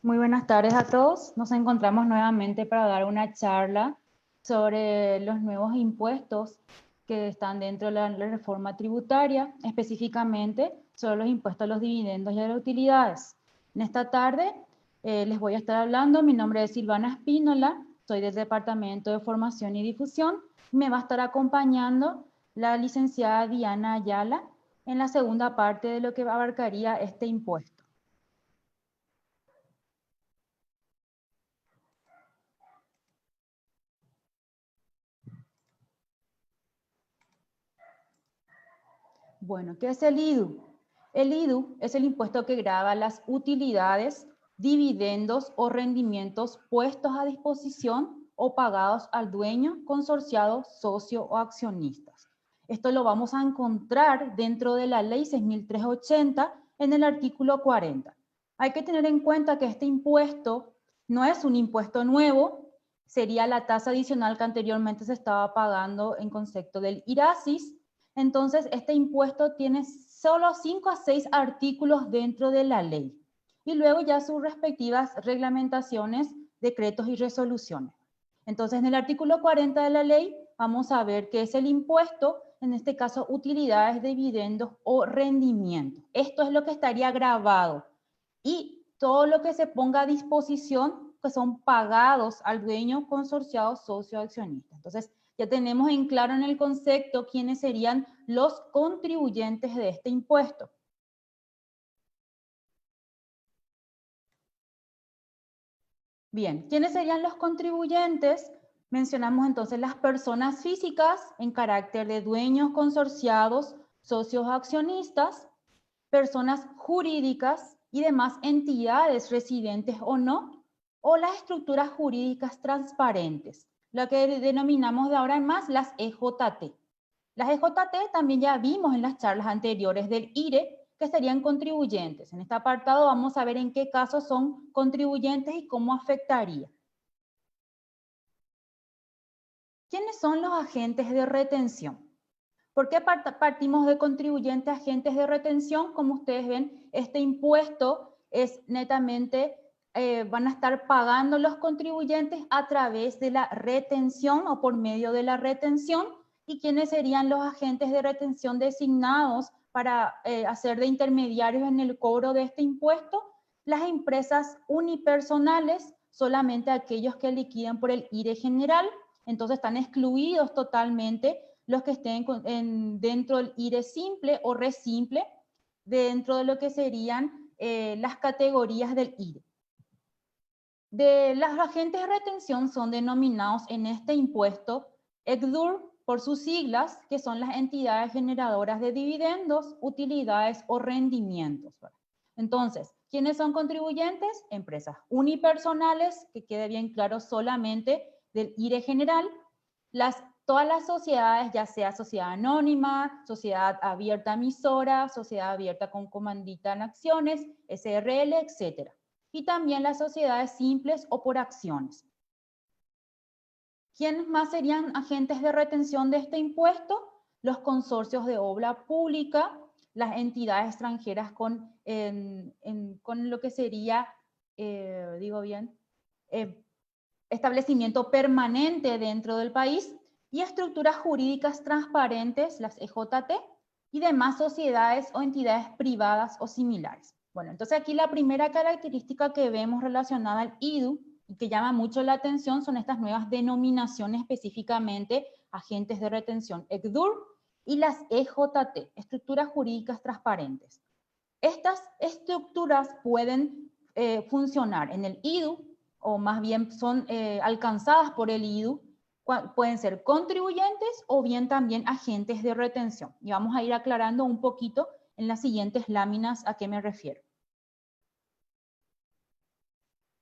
Muy buenas tardes a todos. Nos encontramos nuevamente para dar una charla sobre los nuevos impuestos que están dentro de la reforma tributaria, específicamente sobre los impuestos a los dividendos y a las utilidades. En esta tarde les voy a estar hablando. Mi nombre es Silvana Espínola, soy del Departamento de Formación y Difusión. Me va a estar acompañando la licenciada Diana Ayala en la segunda parte de lo que abarcaría este impuesto. Bueno, ¿qué es el IDU? El IDU es el impuesto que grava las utilidades, dividendos o rendimientos puestos a disposición o pagados al dueño, consorciado, socio o accionistas. Esto lo vamos a encontrar dentro de la Ley 6.380 en el artículo 40. Hay que tener en cuenta que este impuesto no es un impuesto nuevo, sería la tasa adicional que anteriormente se estaba pagando en concepto del IRASIS. Entonces, este impuesto tiene solo 5 a 6 artículos dentro de la ley y luego ya sus respectivas reglamentaciones, decretos y resoluciones. Entonces, en el artículo 40 de la ley vamos a ver qué es el impuesto, en este caso utilidades, dividendos o rendimientos. Esto es lo que estaría grabado y todo lo que se ponga a disposición que son pagados al dueño, consorciado, socio, accionista. Entonces, ya tenemos en claro en el concepto quiénes serían los contribuyentes de este impuesto. Bien, ¿quiénes serían los contribuyentes? Mencionamos entonces las personas físicas en carácter de dueños consorciados, socios accionistas, personas jurídicas y demás entidades residentes o no, o las estructuras jurídicas transparentes, lo que denominamos de ahora en más las EJT. Las EJT también ya vimos en las charlas anteriores del IRE, que serían contribuyentes. En este apartado vamos a ver en qué casos son contribuyentes y cómo afectaría. ¿Quiénes son los agentes de retención? ¿Por qué partimos de contribuyentes a agentes de retención? Como ustedes ven, este impuesto es netamente, van a estar pagando los contribuyentes a través de la retención o por medio de la retención. ¿Y quiénes serían los agentes de retención designados para hacer de intermediarios en el cobro de este impuesto? Las empresas unipersonales, solamente aquellos que liquidan por el IRE general, entonces están excluidos totalmente los que estén dentro del IRE simple o RE simple, dentro de lo que serían las categorías del IRE. Los agentes de retención son denominados en este impuesto EGDUR por sus siglas, que son las entidades generadoras de dividendos, utilidades o rendimientos. Entonces, ¿quiénes son contribuyentes? Empresas unipersonales, que quede bien claro, solamente del IRE general, todas las sociedades, ya sea sociedad anónima, sociedad abierta emisora, sociedad abierta con comandita en acciones, SRL, etc. Y también las sociedades simples o por acciones. ¿Quiénes más serían agentes de retención de este impuesto? Los consorcios de obra pública, las entidades extranjeras con lo que sería, establecimiento permanente dentro del país, y estructuras jurídicas transparentes, las EJT, y demás sociedades o entidades privadas o similares. Bueno, entonces aquí la primera característica que vemos relacionada al IDU y que llama mucho la atención son estas nuevas denominaciones, específicamente agentes de retención ECDUR y las EJT, estructuras jurídicas transparentes. Estas estructuras pueden funcionar en el IDU, o más bien son alcanzadas por el IDU, pueden ser contribuyentes o bien también agentes de retención. Y vamos a ir aclarando un poquito en las siguientes láminas a qué me refiero.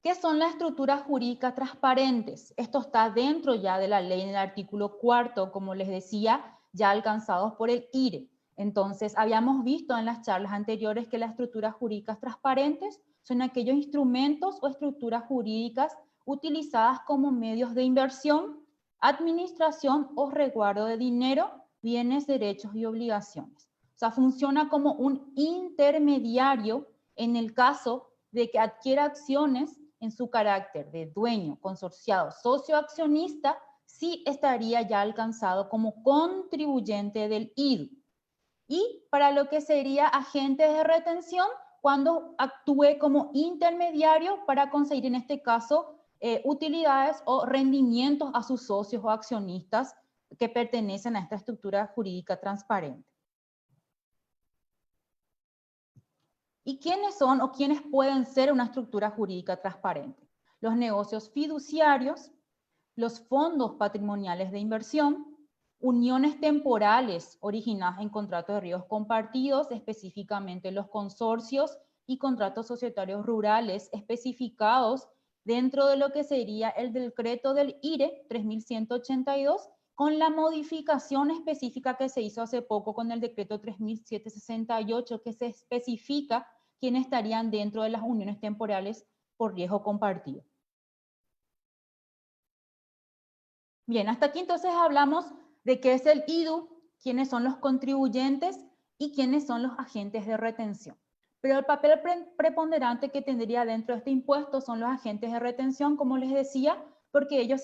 ¿Qué son las estructuras jurídicas transparentes? Esto está dentro ya de la ley en el artículo 4, como les decía, ya alcanzados por el IRE. Entonces, habíamos visto en las charlas anteriores que las estructuras jurídicas transparentes son aquellos instrumentos o estructuras jurídicas utilizadas como medios de inversión, administración o resguardo de dinero, bienes, derechos y obligaciones. O sea, funciona como un intermediario en el caso de que adquiera acciones en su carácter de dueño, consorciado, socio accionista, sí estaría ya alcanzado como contribuyente del IDU. Y para lo que sería agentes de retención, cuando actúe como intermediario para conseguir en este caso utilidades o rendimientos a sus socios o accionistas que pertenecen a esta estructura jurídica transparente. ¿Y quiénes son o quiénes pueden ser una estructura jurídica transparente? Los negocios fiduciarios, los fondos patrimoniales de inversión, uniones temporales originadas en contratos de riesgos compartidos, específicamente los consorcios y contratos societarios rurales especificados dentro de lo que sería el decreto del IRE 3182, con la modificación específica que se hizo hace poco con el decreto 3768, que se especifica quiénes estarían dentro de las uniones temporales por riesgo compartido. Bien, hasta aquí entonces hablamos de qué es el IDU, quiénes son los contribuyentes y quiénes son los agentes de retención. Pero el papel preponderante que tendría dentro de este impuesto son los agentes de retención, como les decía, porque ellos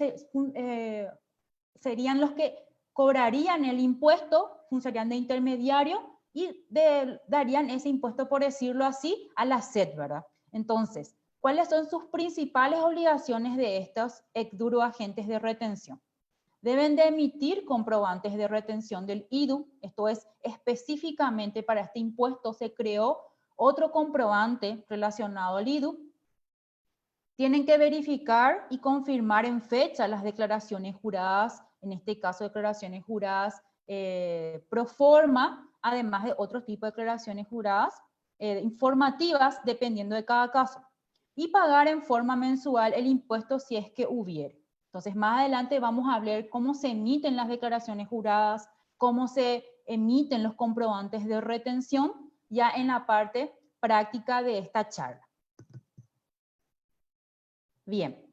serían los que cobrarían el impuesto, funcionarían de intermediario y darían ese impuesto, por decirlo así, a la SED, ¿verdad? Entonces, ¿cuáles son sus principales obligaciones de estos ECDUR o agentes de retención? Deben de emitir comprobantes de retención del IDU, esto es específicamente para este impuesto se creó otro comprobante relacionado al IDU. Tienen que verificar y confirmar en fecha las declaraciones juradas, en este caso declaraciones juradas pro forma, además de otros tipos de declaraciones juradas informativas dependiendo de cada caso. Y pagar en forma mensual el impuesto si es que hubiere. Entonces, más adelante vamos a ver cómo se emiten las declaraciones juradas, cómo se emiten los comprobantes de retención, ya en la parte práctica de esta charla. Bien,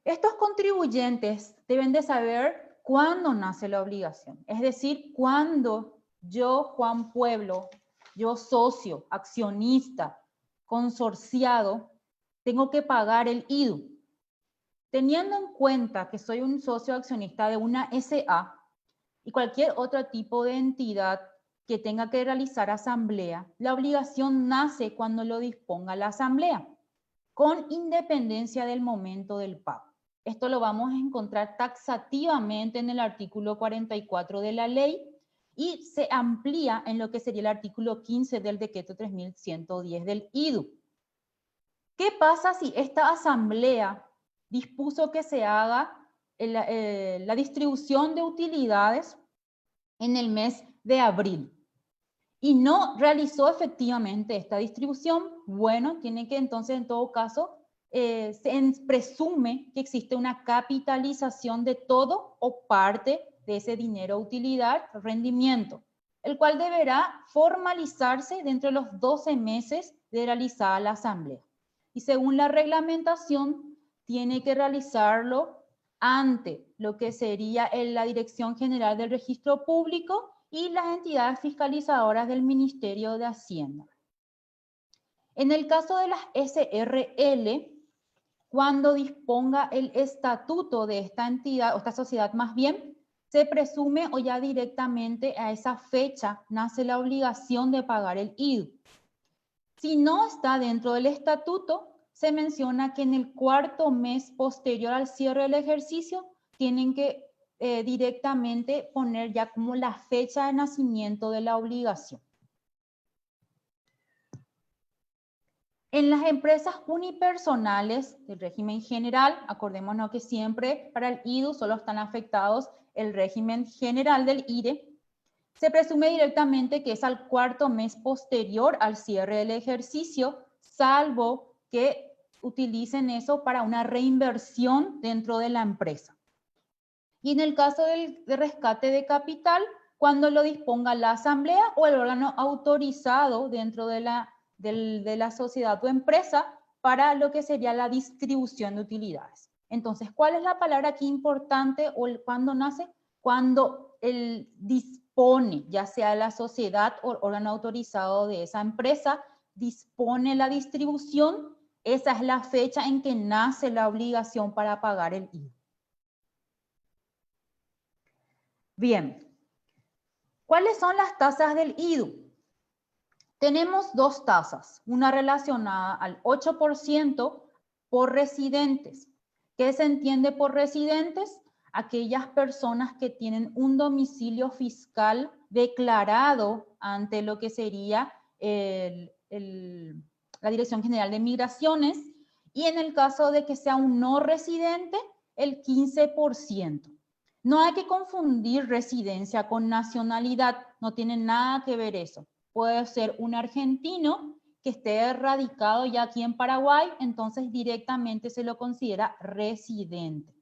estos contribuyentes deben de saber cuándo nace la obligación, es decir, cuándo yo, Juan Pueblo, yo socio, accionista, consorciado, tengo que pagar el IDU. Teniendo en cuenta que soy un socio accionista de una SA y cualquier otro tipo de entidad que tenga que realizar asamblea, la obligación nace cuando lo disponga la asamblea, con independencia del momento del pago. Esto lo vamos a encontrar taxativamente en el artículo 44 de la ley y se amplía en lo que sería el artículo 15 del decreto 3110 del IDU. ¿Qué pasa si esta asamblea dispuso que se haga la distribución de utilidades en el mes de abril y no realizó efectivamente esta distribución? Bueno, tiene que entonces en todo caso se presume que existe una capitalización de todo o parte de ese dinero utilidad, rendimiento, el cual deberá formalizarse dentro de los 12 meses de realizada la asamblea. Y según la reglamentación, tiene que realizarlo ante lo que sería la Dirección General del Registro Público y las entidades fiscalizadoras del Ministerio de Hacienda. En el caso de las SRL, cuando disponga el estatuto de esta entidad, o esta sociedad más bien, se presume o ya directamente a esa fecha nace la obligación de pagar el IDU. Si no está dentro del estatuto, se menciona que en el cuarto mes posterior al cierre del ejercicio tienen que directamente poner ya como la fecha de nacimiento de la obligación. En las empresas unipersonales del régimen general, acordémonos que siempre para el IDU solo están afectados el régimen general del IRE, se presume directamente que es al cuarto mes posterior al cierre del ejercicio, salvo que utilicen eso para una reinversión dentro de la empresa. Y en el caso de rescate de capital, cuando lo disponga la asamblea o el órgano autorizado dentro de la sociedad o empresa para lo que sería la distribución de utilidades. Entonces, ¿cuál es la palabra aquí importante o cuándo nace? Cuando el dispone, ya sea la sociedad o órgano autorizado de esa empresa, dispone la distribución, esa es la fecha en que nace la obligación para pagar el IVA. Bien, ¿cuáles son las tasas del IDU? Tenemos dos tasas, una relacionada al 8% por residentes. ¿Qué se entiende por residentes? Aquellas personas que tienen un domicilio fiscal declarado ante lo que sería la Dirección General de Migraciones, y en el caso de que sea un no residente, el 15%. No hay que confundir residencia con nacionalidad, no tiene nada que ver eso. Puede ser un argentino que esté radicado ya aquí en Paraguay, entonces directamente se lo considera residente.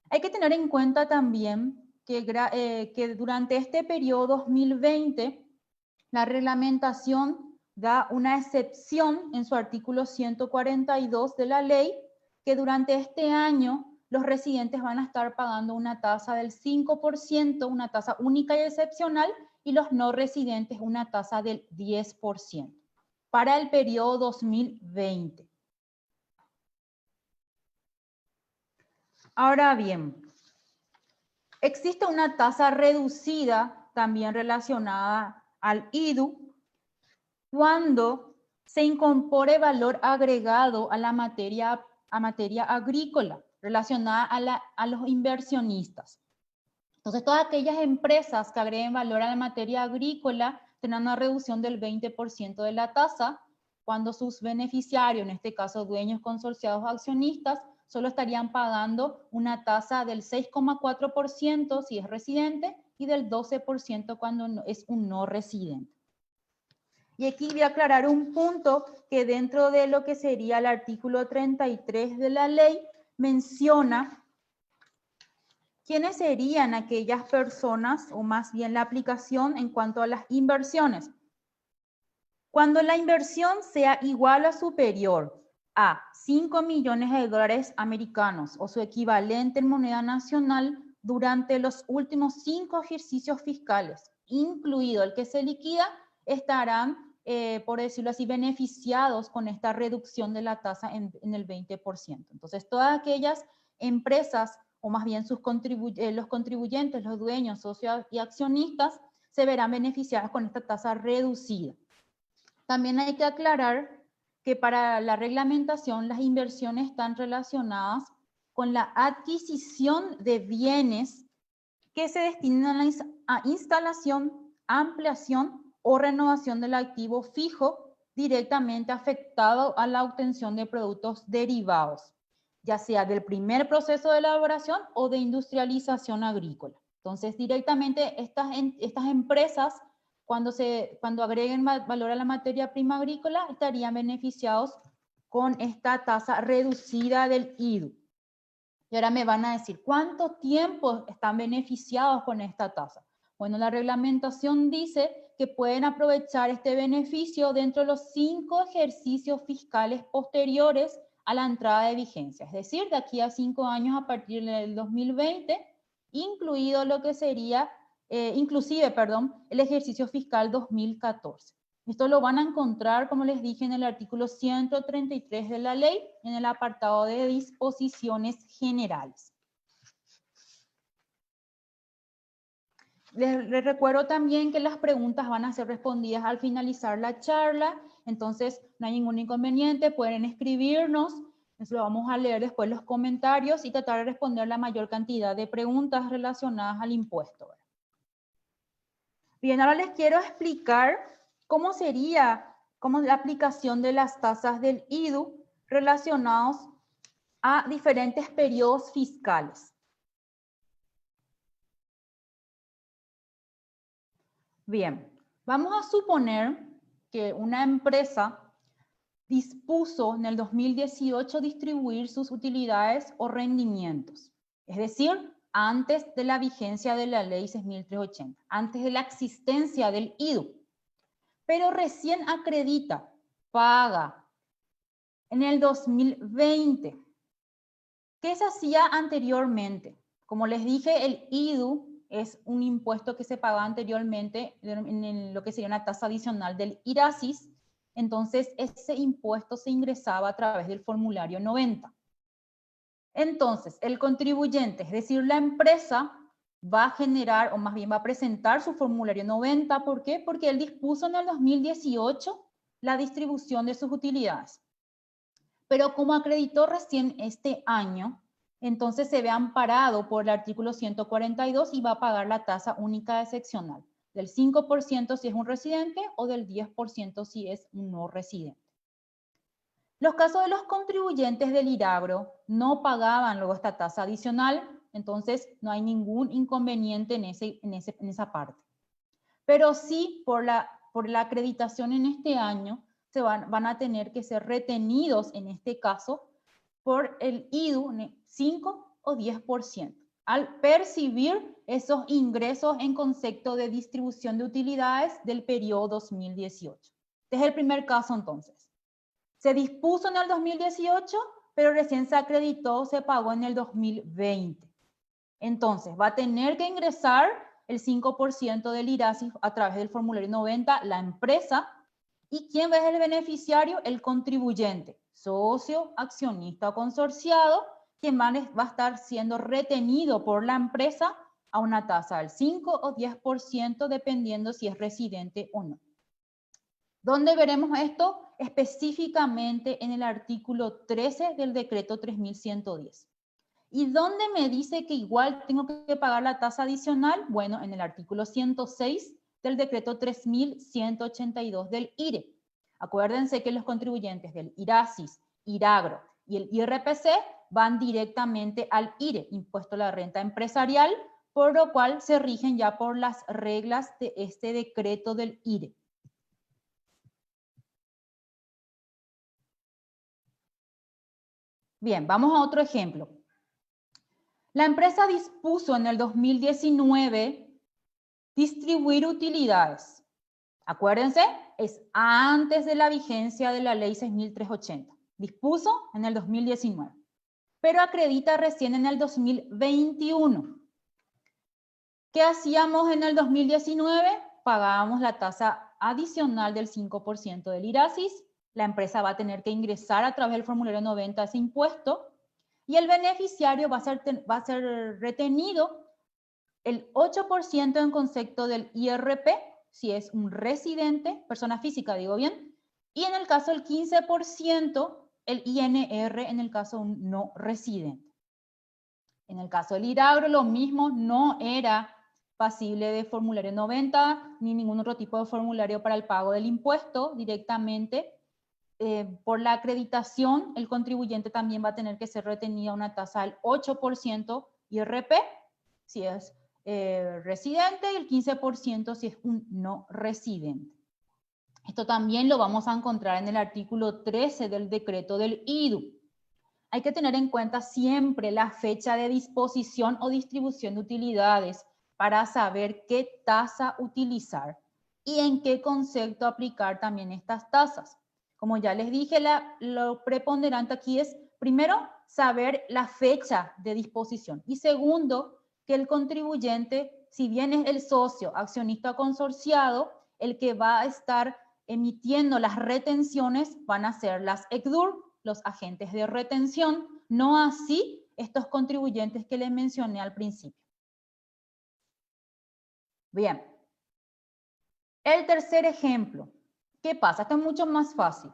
Hay que tener en cuenta también que durante este periodo 2020, la reglamentación da una excepción en su artículo 142 de la ley, que durante este año los residentes van a estar pagando una tasa del 5%, una tasa única y excepcional, y los no residentes una tasa del 10% para el periodo 2020. Ahora bien, existe una tasa reducida también relacionada al IDU cuando se incorpore valor agregado a la materia agrícola relacionada a los inversionistas. Entonces, todas aquellas empresas que agreguen valor a la materia agrícola tendrán una reducción del 20% de la tasa, cuando sus beneficiarios, en este caso dueños consorciados o accionistas, solo estarían pagando una tasa del 6,4% si es residente y del 12% cuando es un no residente. Y aquí voy a aclarar un punto que dentro de lo que sería el artículo 33 de la ley menciona quiénes serían aquellas personas, o más bien la aplicación en cuanto a las inversiones. Cuando la inversión sea igual o superior a 5 millones de dólares americanos o su equivalente en moneda nacional durante los últimos 5 ejercicios fiscales, incluido el que se liquida, estarán, por decirlo así, beneficiados con esta reducción de la tasa en el 20%. Entonces, todas aquellas empresas, o más bien los contribuyentes, los dueños, socios y accionistas, se verán beneficiados con esta tasa reducida. También hay que aclarar que para la reglamentación las inversiones están relacionadas con la adquisición de bienes que se destinan a instalación, ampliación o renovación del activo fijo directamente afectado a la obtención de productos derivados, ya sea del primer proceso de elaboración o de industrialización agrícola. Entonces, directamente estas empresas, cuando agreguen valor a la materia prima agrícola, estarían beneficiados con esta tasa reducida del IDU. Y ahora me van a decir, ¿cuánto tiempo están beneficiados con esta tasa? Bueno, la reglamentación dice que pueden aprovechar este beneficio dentro de los 5 ejercicios fiscales posteriores a la entrada de vigencia, es decir, de aquí a 5 años a partir del 2020, incluido lo que sería, inclusive, el ejercicio fiscal 2014. Esto lo van a encontrar, como les dije, en el artículo 133 de la ley, en el apartado de disposiciones generales. Les recuerdo también que las preguntas van a ser respondidas al finalizar la charla, entonces no hay ningún inconveniente, pueden escribirnos, nos lo vamos a leer después los comentarios y tratar de responder la mayor cantidad de preguntas relacionadas al impuesto. Bien, ahora les quiero explicar cómo sería la aplicación de las tasas del IDU relacionados a diferentes periodos fiscales. Bien, vamos a suponer que una empresa dispuso en el 2018 distribuir sus utilidades o rendimientos, es decir, antes de la vigencia de la ley 6.380, antes de la existencia del IDU, pero recién acredita, paga en el 2020. ¿Qué se hacía anteriormente? Como les dije, el IDU es un impuesto que se pagaba anteriormente en lo que sería una tasa adicional del IRASIS. Entonces, ese impuesto se ingresaba a través del formulario 90. Entonces, el contribuyente, es decir, la empresa, va a generar, o más bien va a presentar su formulario 90. ¿Por qué? Porque él dispuso en el 2018 la distribución de sus utilidades. Pero como acreditó recién este año, entonces se ve amparado por el artículo 142 y va a pagar la tasa única excepcional, del 5% si es un residente o del 10% si es un no residente. Los casos de los contribuyentes del IRABRO no pagaban luego esta tasa adicional, entonces no hay ningún inconveniente en esa parte. Pero sí, por la acreditación en este año, van a tener que ser retenidos, en este caso, por el IDU 5 o 10%, al percibir esos ingresos en concepto de distribución de utilidades del periodo 2018. Este es el primer caso entonces. Se dispuso en el 2018, pero recién se acreditó, se pagó en el 2020. Entonces, va a tener que ingresar el 5% del IRASIF a través del formulario 90, la empresa. ¿Y quién es el beneficiario? El contribuyente, socio, accionista o consorciado, que va a estar siendo retenido por la empresa a una tasa del 5 o 10%, dependiendo si es residente o no. ¿Dónde veremos esto? Específicamente en el artículo 13 del decreto 3110. ¿Y dónde me dice que igual tengo que pagar la tasa adicional? Bueno, en el artículo 106 del decreto 3182 del IRE. Acuérdense que los contribuyentes del IRASIS, IRAGRO y el IRPC van directamente al IRE, Impuesto a la Renta Empresarial, por lo cual se rigen ya por las reglas de este decreto del IRE. Bien, vamos a otro ejemplo. La empresa dispuso en el 2019 distribuir utilidades. Acuérdense, es antes de la vigencia de la ley 6.380. Dispuso en el 2019, pero acredita recién en el 2021. ¿Qué hacíamos en el 2019? Pagábamos la tasa adicional del 5% del IRASIS. La empresa va a tener que ingresar a través del formulario 90 ese impuesto y el beneficiario va a ser retenido el 8% en concepto del IRP, si es un residente, persona física, digo bien, y en el caso del 15%, el INR en el caso de un no residente. En el caso del IRAGRO, lo mismo, no era pasible de formulario 90, ni ningún otro tipo de formulario para el pago del impuesto directamente. Por la acreditación, el contribuyente también va a tener que ser retenido a una tasa del 8% IRP, si es residente, y el 15% si es un no residente. Esto también lo vamos a encontrar en el artículo 13 del decreto del IDU. Hay que tener en cuenta siempre la fecha de disposición o distribución de utilidades para saber qué tasa utilizar y en qué concepto aplicar también estas tasas. Como ya les dije, lo preponderante aquí es, primero, saber la fecha de disposición. Y segundo, que el contribuyente, si bien es el socio, accionista consorciado, el que va a estar emitiendo las retenciones van a ser las ECDUR, los agentes de retención, no así estos contribuyentes que les mencioné al principio. Bien. El tercer ejemplo. ¿Qué pasa? Esto es mucho más fácil.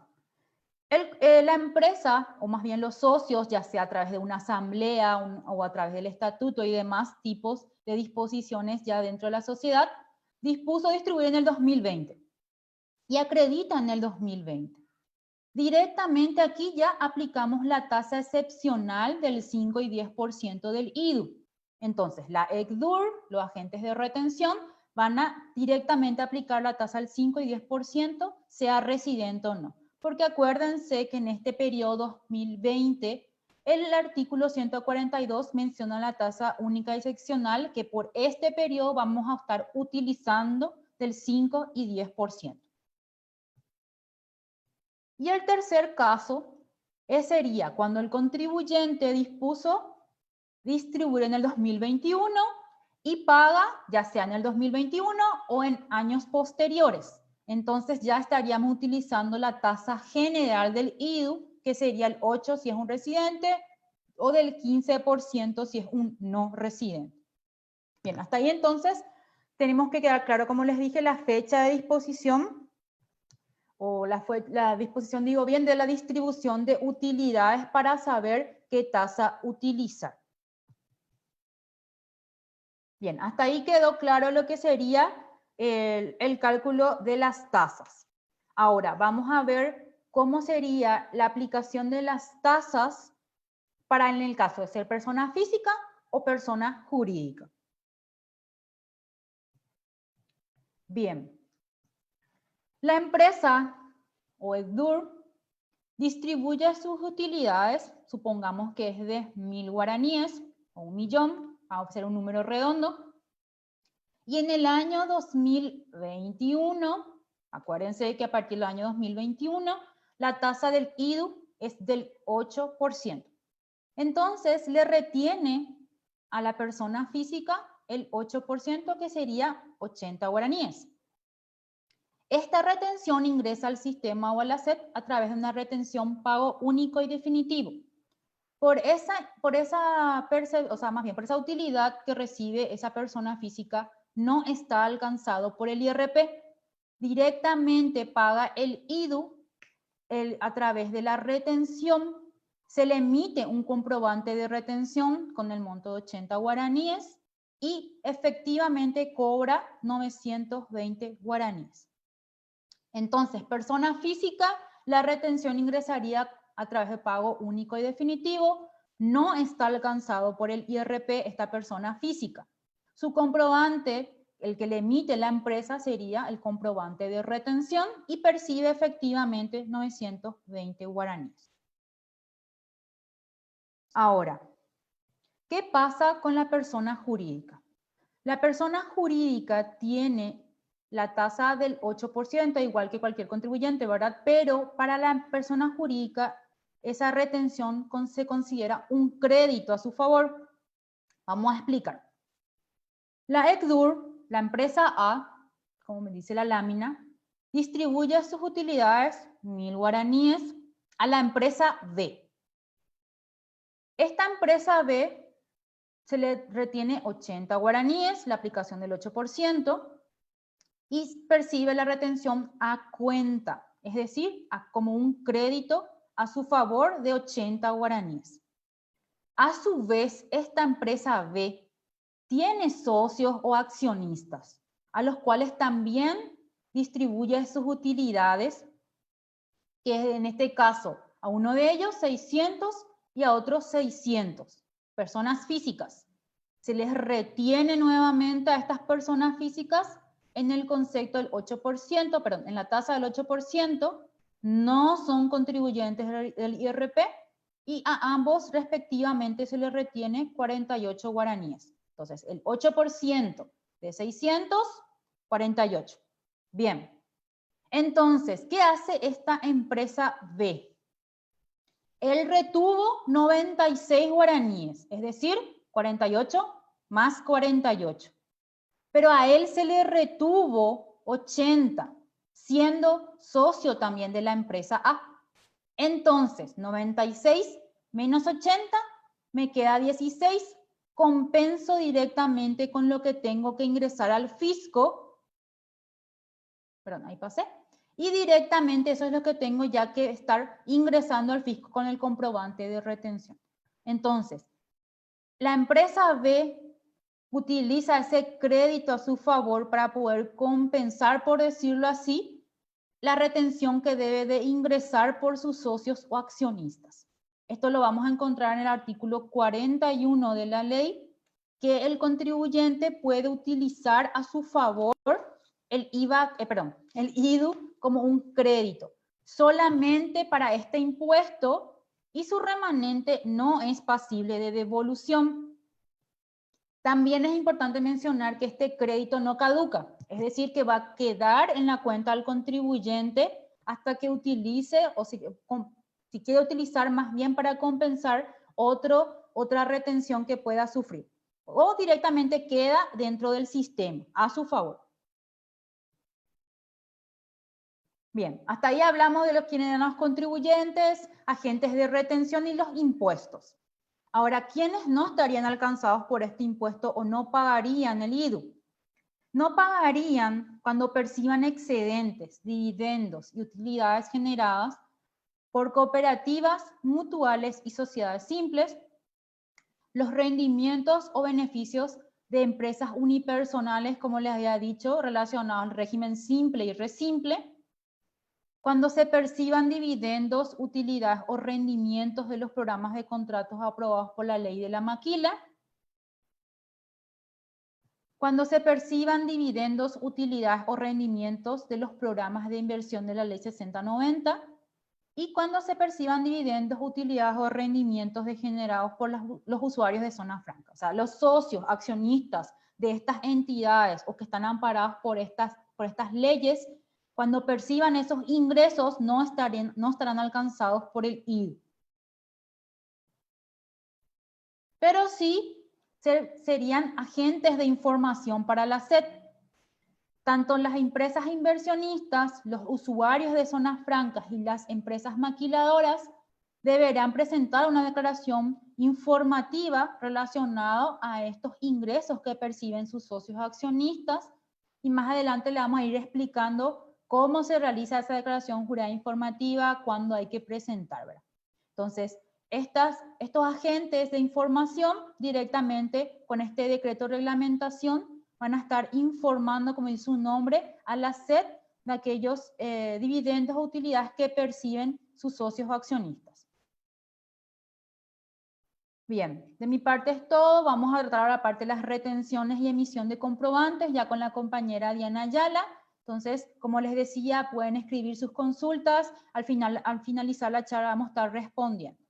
La empresa, o más bien los socios, ya sea a través de una asamblea o a través del estatuto y demás tipos de disposiciones ya dentro de la sociedad, dispuso distribuir en el 2020 y acredita en el 2020. Directamente aquí ya aplicamos la tasa excepcional del 5 y 10% del IDU. Entonces, la ECDUR, los agentes de retención, van a directamente aplicar la tasa del 5 y 10%, sea residente o no. Porque acuérdense que en este periodo 2020, el artículo 142 menciona la tasa única excepcional que por este periodo vamos a estar utilizando del 5 y 10%. Y el tercer caso sería cuando el contribuyente dispuso distribuir en el 2021 y paga ya sea en el 2021 o en años posteriores. Entonces ya estaríamos utilizando la tasa general del IDU, que sería el 8 si es un residente o del 15% si es un no residente. Bien, hasta ahí entonces tenemos que quedar claro, como les dije, la fecha de disposición o la disposición, digo bien, de la distribución de utilidades para saber qué tasa utilizar. Bien, hasta ahí quedó claro lo que sería el cálculo de las tasas. Ahora, vamos a ver cómo sería la aplicación de las tasas para en el caso de ser persona física o persona jurídica. Bien, la empresa o ECDUR distribuye sus utilidades, supongamos que es de 1000 guaraníes o 1.000.000, vamos a hacer un número redondo, y en el año 2021, acuérdense que a partir del año 2021, la tasa del IDU es del 8%. Entonces, le retiene a la persona física el 8%, que sería 80 guaraníes. Esta retención ingresa al sistema o a la SEP a través de una retención pago único y definitivo. Por esa utilidad que recibe esa persona física no está alcanzado por el IRP. Directamente paga el IDU a través de la retención. Se le emite un comprobante de retención con el monto de 80 guaraníes y efectivamente cobra 920 guaraníes. Entonces, persona física, la retención ingresaría a través de pago único y definitivo. No está alcanzado por el IRP esta persona física. Su comprobante, el que le emite la empresa, sería el comprobante de retención y percibe efectivamente 920 guaraníes. Ahora, ¿qué pasa con la persona jurídica? La persona jurídica tiene la tasa del 8%, igual que cualquier contribuyente, ¿verdad? Pero para la persona jurídica, esa retención se considera un crédito a su favor. Vamos a explicar. La ECDUR, la empresa A, como me dice la lámina, distribuye sus utilidades, 1000 guaraníes, a la empresa B. Esta empresa B se le retiene 80 guaraníes, la aplicación del 8%, y percibe la retención a cuenta, es decir, como un crédito a su favor de 80 guaraníes. A su vez, esta empresa B tiene socios o accionistas, a los cuales también distribuye sus utilidades, que en este caso a uno de ellos 600 y a otros 600, personas físicas. Se les retiene nuevamente a estas personas físicas en el concepto del 8%, perdón, en la tasa del 8%, no son contribuyentes del IRP y a ambos respectivamente se les retiene 48 guaraníes. Entonces, el 8% de 600, 48. Bien. Entonces, ¿qué hace esta empresa B? Él retuvo 96 guaraníes, es decir, 48 más 48. Pero a él se le retuvo 80, siendo socio también de la empresa A. Entonces, 96 menos 80 me queda 16. compenso directamente con lo que tengo que ingresar al fisco. Perdón, ahí pasé. Y directamente eso es lo que tengo ya que estar ingresando al fisco con el comprobante de retención. Entonces, la empresa B utiliza ese crédito a su favor para poder compensar, por decirlo así, la retención que debe de ingresar por sus socios o accionistas. Esto lo vamos a encontrar en el artículo 41 de la ley, que el contribuyente puede utilizar a su favor el IDU como un crédito, solamente para este impuesto, y su remanente no es pasible de devolución. También es importante mencionar que este crédito no caduca, es decir, que va a quedar en la cuenta del contribuyente hasta que utilice, o si quiere utilizar más bien para compensar otra retención que pueda sufrir. O directamente queda dentro del sistema, a su favor. Bien, hasta ahí hablamos de quienes eran los contribuyentes, agentes de retención y los impuestos. Ahora, ¿quiénes no estarían alcanzados por este impuesto o no pagarían el IDU? No pagarían cuando perciban excedentes, dividendos y utilidades generadas por cooperativas, mutuales y sociedades simples, los rendimientos o beneficios de empresas unipersonales, como les había dicho, relacionados al régimen simple y resimple, cuando se perciban dividendos, utilidades o rendimientos de los programas de contratos aprobados por la ley de la maquila, cuando se perciban dividendos, utilidades o rendimientos de los programas de inversión de la ley 6090, y cuando se perciban dividendos, utilidades o rendimientos generados por los usuarios de zona franca. O sea, los socios, accionistas de estas entidades o que están amparados por estas leyes, cuando perciban esos ingresos no estarán alcanzados por el IDU. Pero sí serían agentes de información para la SED. Tanto las empresas inversionistas, los usuarios de zonas francas y las empresas maquiladoras deberán presentar una declaración informativa relacionada a estos ingresos que perciben sus socios accionistas, y más adelante le vamos a ir explicando cómo se realiza esa declaración jurada informativa, cuándo hay que presentar, ¿verdad? Entonces, estos agentes de información directamente con este decreto de reglamentación van a estar informando, como dice su nombre, a la SED de aquellos dividendos o utilidades que perciben sus socios o accionistas. Bien, de mi parte es todo. Vamos a tratar la parte de las retenciones y emisión de comprobantes ya con la compañera Diana Ayala. Entonces, como les decía, pueden escribir sus consultas. Al finalizar la charla vamos a estar respondiendo.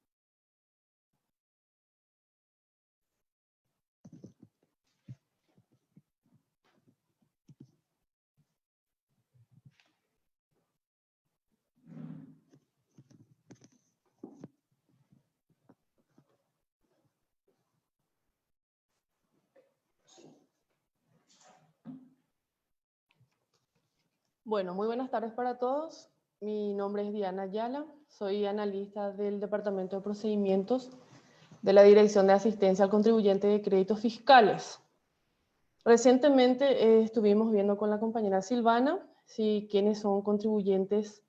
Bueno, muy buenas tardes para todos. Mi nombre es Diana Ayala, soy analista del Departamento de Procedimientos de la Dirección de Asistencia al Contribuyente de Créditos Fiscales. Recientemente estuvimos viendo con la compañera Silvana quiénes son contribuyentes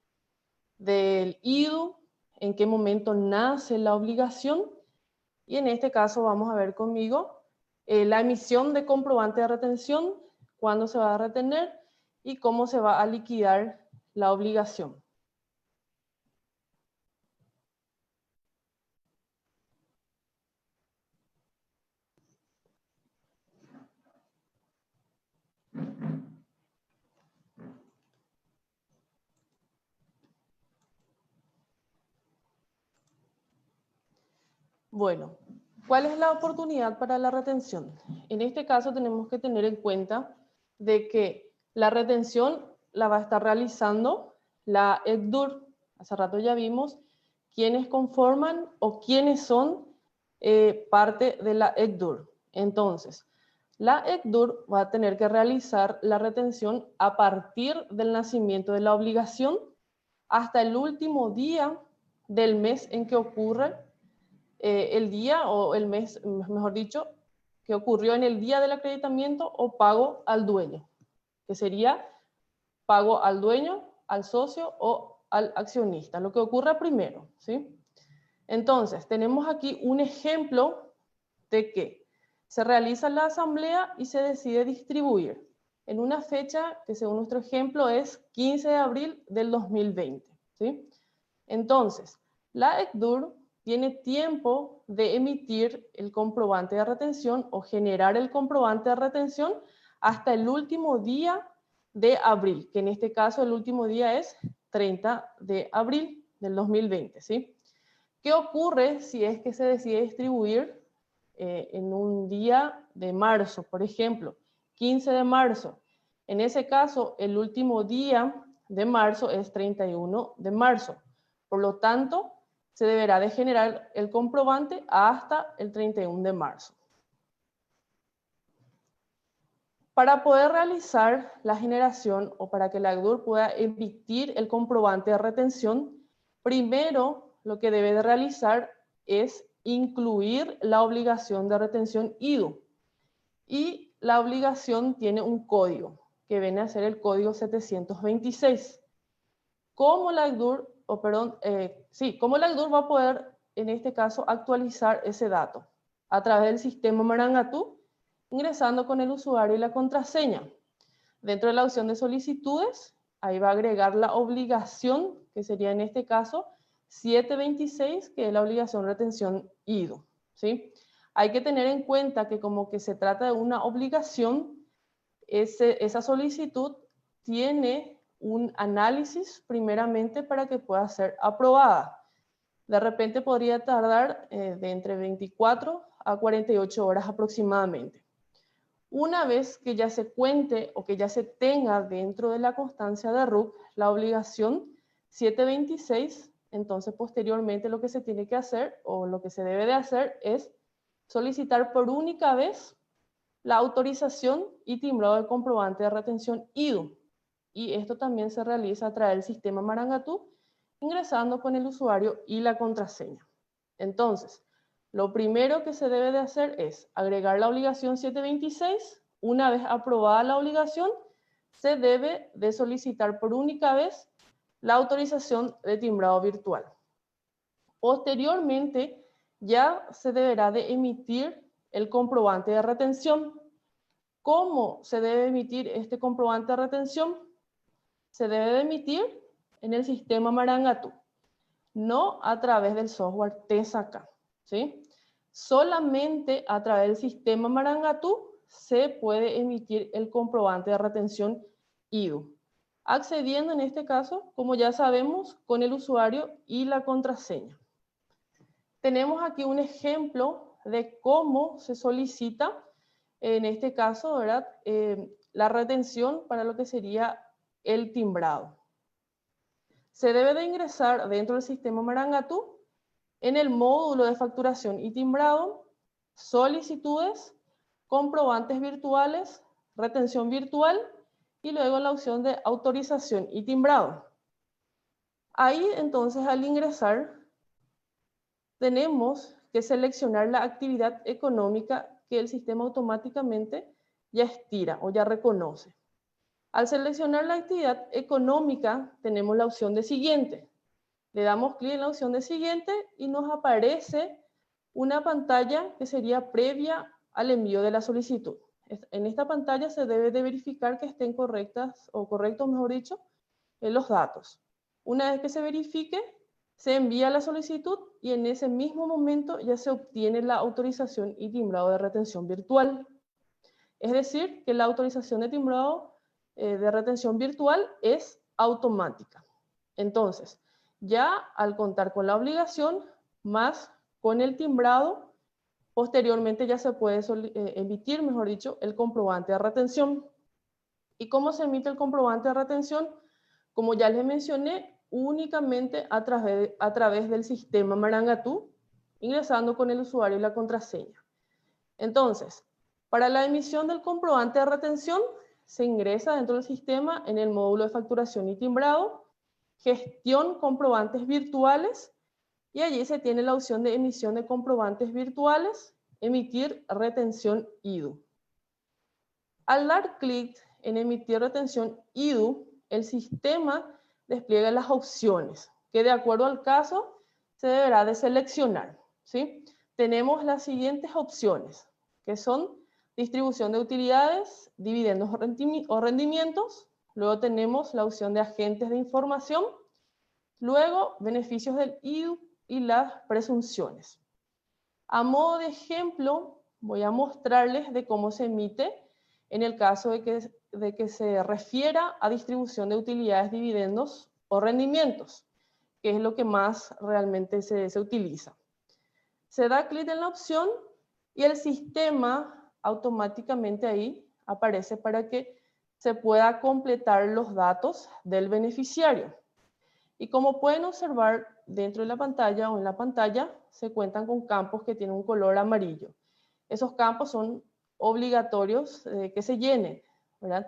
del IDU, en qué momento nace la obligación, y en este caso vamos a ver conmigo la emisión de comprobante de retención, cuándo se va a retener y cómo se va a liquidar la obligación. Bueno, ¿cuál es la oportunidad para la retención? En este caso tenemos que tener en cuenta de que la retención la va a estar realizando la ECDUR. Hace rato ya vimos quiénes conforman o quiénes son parte de la ECDUR. Entonces, la ECDUR va a tener que realizar la retención a partir del nacimiento de la obligación hasta el último día del mes en que ocurre el día o el mes, mejor dicho, que ocurrió en el día del acreditamiento o pago al dueño, que sería pago al dueño, al socio o al accionista, lo que ocurra primero, ¿sí? Entonces, tenemos aquí un ejemplo de que se realiza la asamblea y se decide distribuir en una fecha que según nuestro ejemplo es 15 de abril del 2020, ¿sí? Entonces, la ECDUR tiene tiempo de emitir el comprobante de retención o generar el comprobante de retención hasta el último día de abril, que en este caso el último día es 30 de abril del 2020, ¿sí? ¿Qué ocurre si es que se decide distribuir en un día de marzo, por ejemplo, 15 de marzo? En ese caso, el último día de marzo es 31 de marzo. Por lo tanto, se deberá de generar el comprobante hasta el 31 de marzo. Para poder realizar la generación o para que la ECDUR pueda emitir el comprobante de retención, primero lo que debe de realizar es incluir la obligación de retención IDU. Y la obligación tiene un código, que viene a ser el código 726. ¿Cómo la ECDUR, cómo la ECDUR va a poder, en este caso, actualizar ese dato? A través del sistema Marangatú, ingresando con el usuario y la contraseña. Dentro de la opción de solicitudes, ahí va a agregar la obligación, que sería en este caso 726, que es la obligación de retención IDU, ¿sí? Hay que tener en cuenta que como que se trata de una obligación, esa solicitud tiene un análisis primeramente para que pueda ser aprobada. De repente podría tardar de entre 24 a 48 horas aproximadamente. Una vez que ya se cuente o que ya se tenga dentro de la constancia de RUC la obligación 726, entonces posteriormente lo que se tiene que hacer o lo que se debe de hacer es solicitar por única vez la autorización y timbrado del comprobante de retención IDU. Y esto también se realiza a través del sistema Marangatú, ingresando con el usuario y la contraseña. Entonces, lo primero que se debe de hacer es agregar la obligación 726. Una vez aprobada la obligación, se debe de solicitar por única vez la autorización de timbrado virtual. Posteriormente, ya se deberá de emitir el comprobante de retención. ¿Cómo se debe emitir este comprobante de retención? Se debe de emitir en el sistema Marangatú, no a través del software TESACA, ¿sí? Solamente a través del sistema Marangatú se puede emitir el comprobante de retención IDU, accediendo en este caso, como ya sabemos, con el usuario y la contraseña. Tenemos aquí un ejemplo de cómo se solicita, en este caso, ¿verdad? La retención para lo que sería el timbrado. Se debe de ingresar dentro del sistema Marangatú en el módulo de facturación y timbrado, solicitudes, comprobantes virtuales, retención virtual y luego la opción de autorización y timbrado. Ahí entonces al ingresar tenemos que seleccionar la actividad económica que el sistema automáticamente ya estira o ya reconoce. Al seleccionar la actividad económica tenemos la opción de siguiente. Le damos clic en la opción de siguiente y nos aparece una pantalla que sería previa al envío de la solicitud. En esta pantalla se debe de verificar que estén correctas o correctos, mejor dicho, los datos. Una vez que se verifique, se envía la solicitud y en ese mismo momento ya se obtiene la autorización y timbrado de retención virtual. Es decir, que la autorización de timbrado de retención virtual es automática. Entonces, ya al contar con la obligación más con el timbrado, posteriormente ya se puede emitir, mejor dicho, el comprobante de retención. ¿Y cómo se emite el comprobante de retención? Como ya les mencioné, únicamente a través del sistema Marangatú, ingresando con el usuario y la contraseña. Entonces, para la emisión del comprobante de retención, se ingresa dentro del sistema en el módulo de facturación y timbrado, gestión comprobantes virtuales, y allí se tiene la opción de emisión de comprobantes virtuales, emitir retención IDU. Al dar clic en emitir retención IDU, el sistema despliega las opciones que de acuerdo al caso se deberá de seleccionar, ¿sí? Tenemos las siguientes opciones, que son distribución de utilidades, dividendos o rendimientos. Luego tenemos la opción de agentes de información. Luego, beneficios del IDU y las presunciones. A modo de ejemplo, voy a mostrarles de cómo se emite en el caso de que se refiera a distribución de utilidades, dividendos o rendimientos, que es lo que más realmente se utiliza. Se da clic en la opción y el sistema automáticamente ahí aparece para que se pueda completar los datos del beneficiario. Y como pueden observar dentro de la pantalla o en la pantalla, se cuentan con campos que tienen un color amarillo. Esos campos son obligatorios que se llenen, ¿verdad?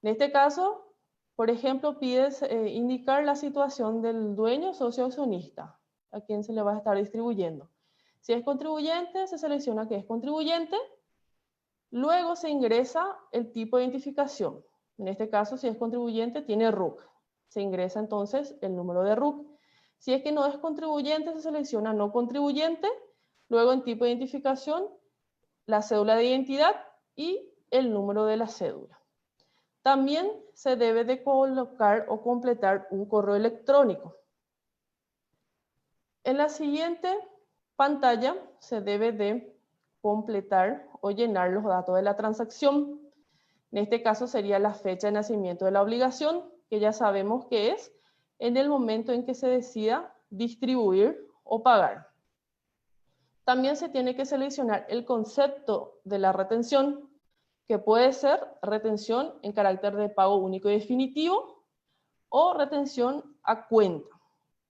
En este caso, por ejemplo, pides indicar la situación del dueño socio accionista, a quien se le va a estar distribuyendo. Si es contribuyente, se selecciona que es contribuyente. Luego se ingresa el tipo de identificación. En este caso, si es contribuyente, tiene RUC. Se ingresa entonces el número de RUC. Si es que no es contribuyente, se selecciona no contribuyente. Luego en tipo de identificación, la cédula de identidad y el número de la cédula. También se debe de colocar o completar un correo electrónico. En la siguiente pantalla se debe de completar o llenar los datos de la transacción. En este caso sería la fecha de nacimiento de la obligación, que ya sabemos que es en el momento en que se decida distribuir o pagar. También se tiene que seleccionar el concepto de la retención, que puede ser retención en carácter de pago único y definitivo o retención a cuenta.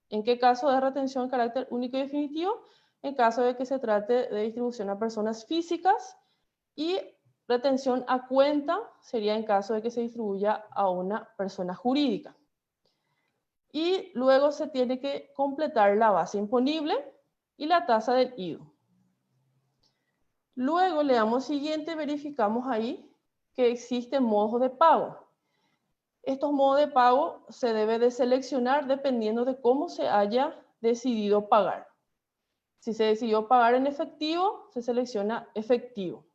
¿En qué caso de retención en carácter único y definitivo? En caso de que se trate de distribución a personas físicas, y retención a cuenta sería en caso de que se distribuya a una persona jurídica. Y luego se tiene que completar la base imponible y la tasa del IDU. Luego le damos siguiente, verificamos ahí que existen modos de pago. Estos modos de pago se debe de seleccionar dependiendo de cómo se haya decidido pagar. Si se decidió pagar en efectivo, se selecciona efectivo.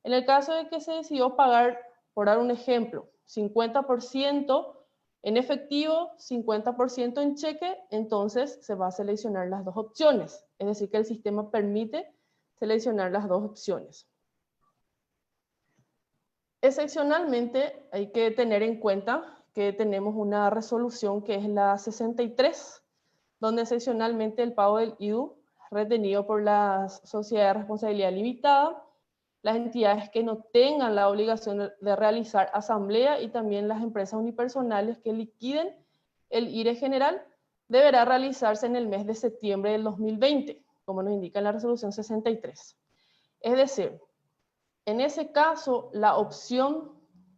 En el caso de que se decidió pagar, por dar un ejemplo, 50% en efectivo, 50% en cheque, entonces se va a seleccionar las dos opciones. Es decir, que el sistema permite seleccionar las dos opciones. Excepcionalmente, hay que tener en cuenta que tenemos una resolución que es la 63, donde excepcionalmente el pago del IDU retenido por las sociedades de responsabilidad limitada, las entidades que no tengan la obligación de realizar asamblea y también las empresas unipersonales que liquiden el IRE general, deberá realizarse en el mes de septiembre del 2020, como nos indica en la resolución 63. Es decir, en ese caso, la opción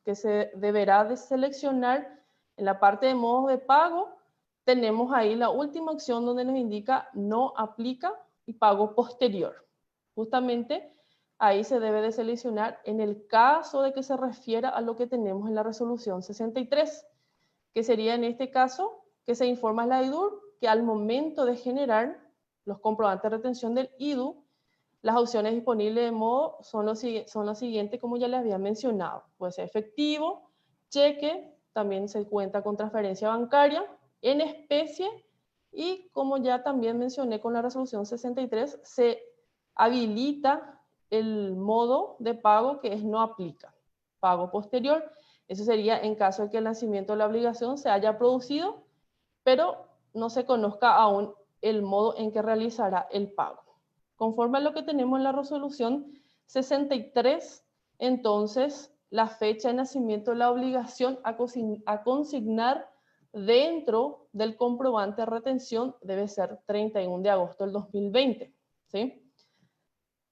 que se deberá de seleccionar en la parte de modos de pago, tenemos ahí la última opción donde nos indica no aplica y pago posterior. Justamente ahí se debe de seleccionar en el caso de que se refiera a lo que tenemos en la resolución 63, que sería en este caso que se informa a la IDUR que al momento de generar los comprobantes de retención del IDU, las opciones disponibles de modo son los siguientes, como ya les había mencionado. Puede ser efectivo, cheque, también se cuenta con transferencia bancaria, en especie, y como ya también mencioné con la resolución 63, se habilita el modo de pago que es no aplica, pago posterior. Eso sería en caso de que el nacimiento de la obligación se haya producido, pero no se conozca aún el modo en que realizará el pago. Conforme a lo que tenemos en la resolución 63, entonces la fecha de nacimiento de la obligación a consignar dentro del comprobante de retención debe ser 31 de agosto del 2020, ¿sí?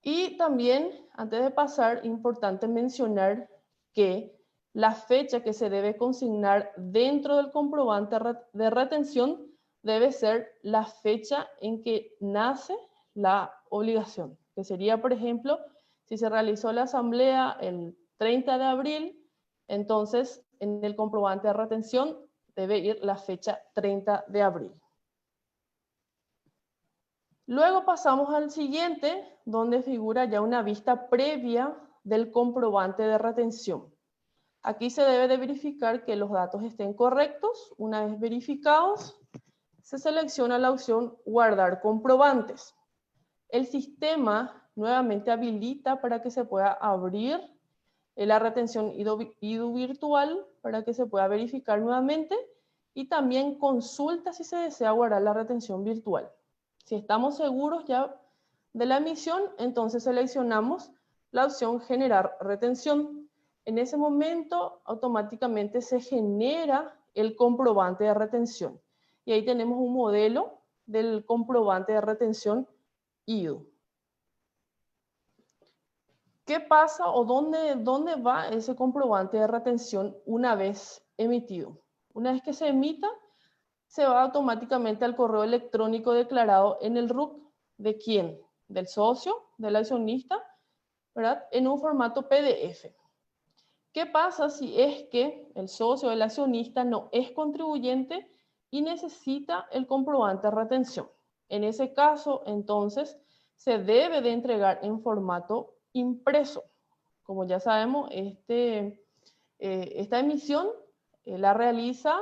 Y también, antes de pasar, importante mencionar que la fecha que se debe consignar dentro del comprobante de retención debe ser la fecha en que nace la obligación. que sería, por ejemplo, si se realizó la asamblea el 30 de abril, entonces en el comprobante de retención debe ir la fecha 30 de abril. Luego pasamos al siguiente, donde figura ya una vista previa del comprobante de retención. Aquí se debe de verificar que los datos estén correctos. Una vez verificados, se selecciona la opción Guardar comprobantes. El sistema nuevamente habilita para que se pueda abrir la retención IDU virtual para que se pueda verificar nuevamente y también consulta si se desea guardar la retención virtual. Si estamos seguros ya de la emisión, entonces seleccionamos la opción Generar retención. En ese momento automáticamente se genera el comprobante de retención. Y ahí tenemos un modelo del comprobante de retención IDU. ¿Qué pasa o dónde va ese comprobante de retención una vez emitido? Una vez que se emita, se va automáticamente al correo electrónico declarado en el RUC. ¿De quién? Del socio, del accionista, ¿verdad? En un formato PDF. ¿Qué pasa si es que el socio, el accionista, no es contribuyente y necesita el comprobante de retención? En ese caso, entonces, se debe de entregar en formato impreso. Como ya sabemos, esta emisión la realiza,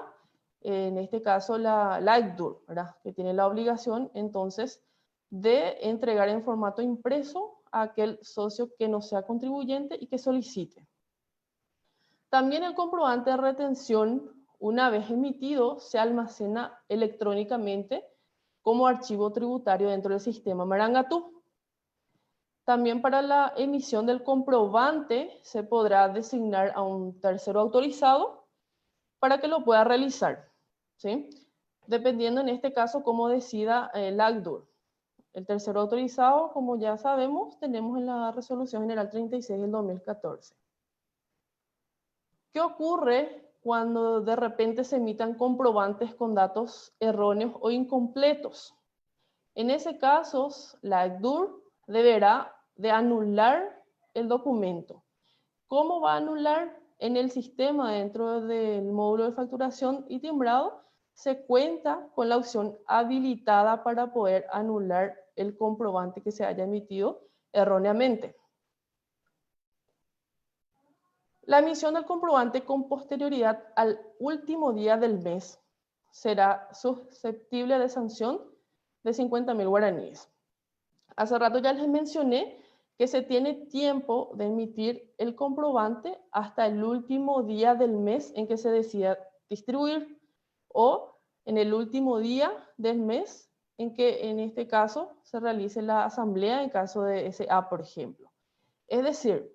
en este caso, la ICDUR, ¿verdad? Que tiene la obligación, entonces, de entregar en formato impreso a aquel socio que no sea contribuyente y que solicite. También el comprobante de retención, una vez emitido, se almacena electrónicamente como archivo tributario dentro del sistema Marangatú. También para la emisión del comprobante se podrá designar a un tercero autorizado para que lo pueda realizar, ¿sí? Dependiendo en este caso cómo decida el ACDUR. El tercero autorizado, como ya sabemos, tenemos en la Resolución General 36 del 2014. ¿Qué ocurre cuando de repente se emitan comprobantes con datos erróneos o incompletos? En ese caso, la ECDUR deberá de anular el documento. ¿Cómo va a anular? En el sistema, dentro del módulo de facturación y timbrado, se cuenta con la opción habilitada para poder anular el comprobante que se haya emitido erróneamente. La emisión del comprobante con posterioridad al último día del mes será susceptible de sanción de 50.000 guaraníes. Hace rato ya les mencioné que se tiene tiempo de emitir el comprobante hasta el último día del mes en que se decida distribuir o en el último día del mes en que en este caso se realice la asamblea en caso de SA, por ejemplo. Es decir,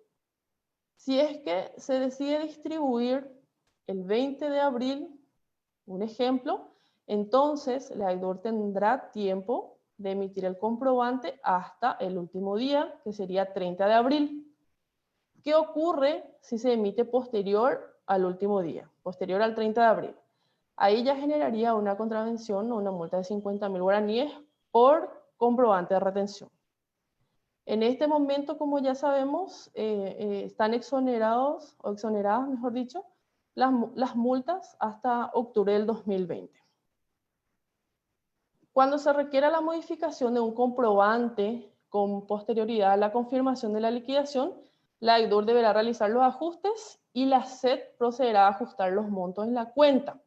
si es que se decide distribuir el 20 de abril, un ejemplo, entonces la ECDUR tendrá tiempo de emitir el comprobante hasta el último día, que sería 30 de abril. ¿Qué ocurre si se emite posterior al último día, posterior al 30 de abril? Ahí ya generaría una contravención o una multa de 50.000 guaraníes por comprobante de retención. En este momento, como ya sabemos, están exonerados, o exoneradas, mejor dicho, las multas hasta octubre del 2020. Cuando se requiera la modificación de un comprobante con posterioridad a la confirmación de la liquidación, la ECDUR deberá realizar los ajustes y la SED procederá a ajustar los montos en la cuenta.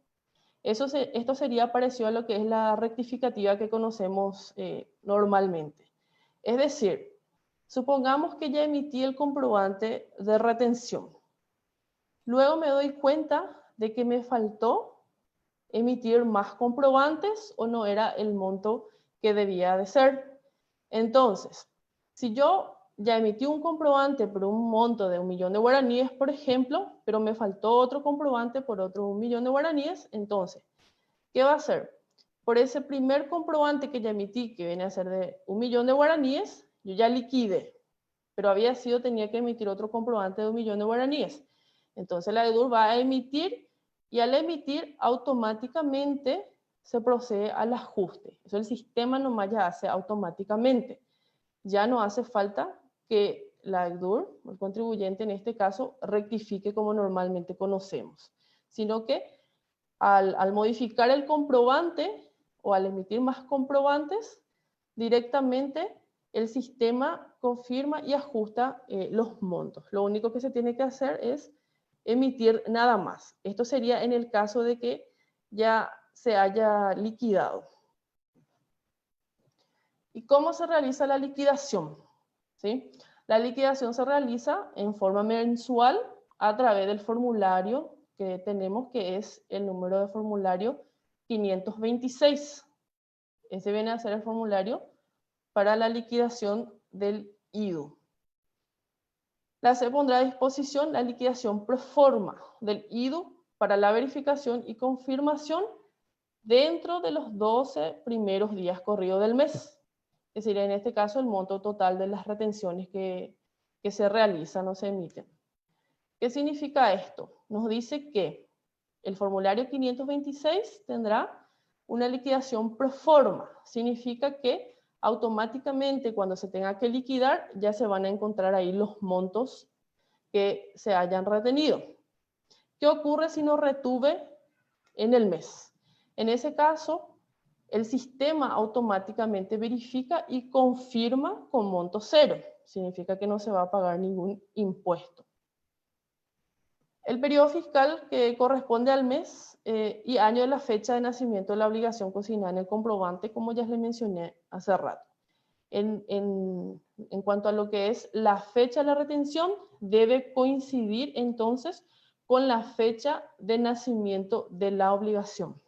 Esto sería parecido a lo que es la rectificativa que conocemos normalmente. Es decir, supongamos que ya emití el comprobante de retención. Luego me doy cuenta de que me faltó emitir más comprobantes o no era el monto que debía de ser. Entonces, si yo ya emití un comprobante por un monto de 1.000.000 de guaraníes, por ejemplo, pero me faltó otro comprobante por otro 1.000.000 de guaraníes, entonces, ¿qué va a hacer? Por ese primer comprobante que ya emití, que viene a ser de 1.000.000 de guaraníes, yo ya liquide, pero tenía que emitir otro comprobante de 1.000.000 de guaraníes. Entonces la ECDUR va a emitir y al emitir automáticamente se procede al ajuste. Eso el sistema nomás ya hace automáticamente. ya no hace falta que la ECDUR, el contribuyente en este caso, rectifique como normalmente conocemos, sino que al modificar el comprobante o al emitir más comprobantes, directamente el sistema confirma y ajusta los montos. Lo único que se tiene que hacer es emitir nada más. Esto sería en el caso de que ya se haya liquidado. ¿Y cómo se realiza la liquidación? ¿Sí? La liquidación se realiza en forma mensual a través del formulario que tenemos, que es el número de formulario 526. Ese viene a ser el formulario para la liquidación del IDU. Se pondrá a disposición la liquidación pro forma del IDU para la verificación y confirmación dentro de los 12 primeros días corridos del mes. Es decir, en este caso el monto total de las retenciones que se realizan o se emiten. ¿Qué significa esto? Nos dice que el formulario 526 tendrá una liquidación pro forma. Significa que automáticamente cuando se tenga que liquidar ya se van a encontrar ahí los montos que se hayan retenido. ¿Qué ocurre si no retuve en el mes? En ese caso, el sistema automáticamente verifica y confirma con monto cero. Significa que no se va a pagar ningún impuesto. El periodo fiscal que corresponde al mes y año de la fecha de nacimiento de la obligación consignada en el comprobante, como ya les mencioné hace rato. En cuanto a lo que es la fecha de la retención, debe coincidir entonces con la fecha de nacimiento de la obligación.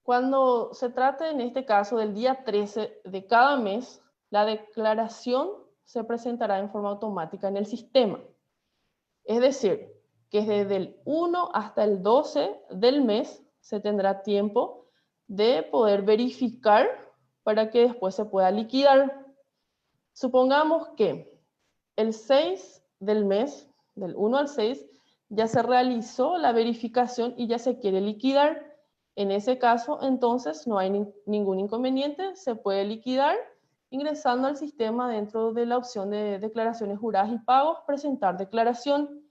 Cuando se trate en este caso del día 13 de cada mes, la declaración se presentará en forma automática en el sistema. Es decir, que desde el 1 hasta el 12 del mes se tendrá tiempo de poder verificar para que después se pueda liquidar. Supongamos que el 6 del mes, del 1 al 6, ya se realizó la verificación y ya se quiere liquidar. En ese caso, entonces, no hay ningún inconveniente, se puede liquidar ingresando al sistema dentro de la opción de declaraciones juradas y pagos, presentar declaración,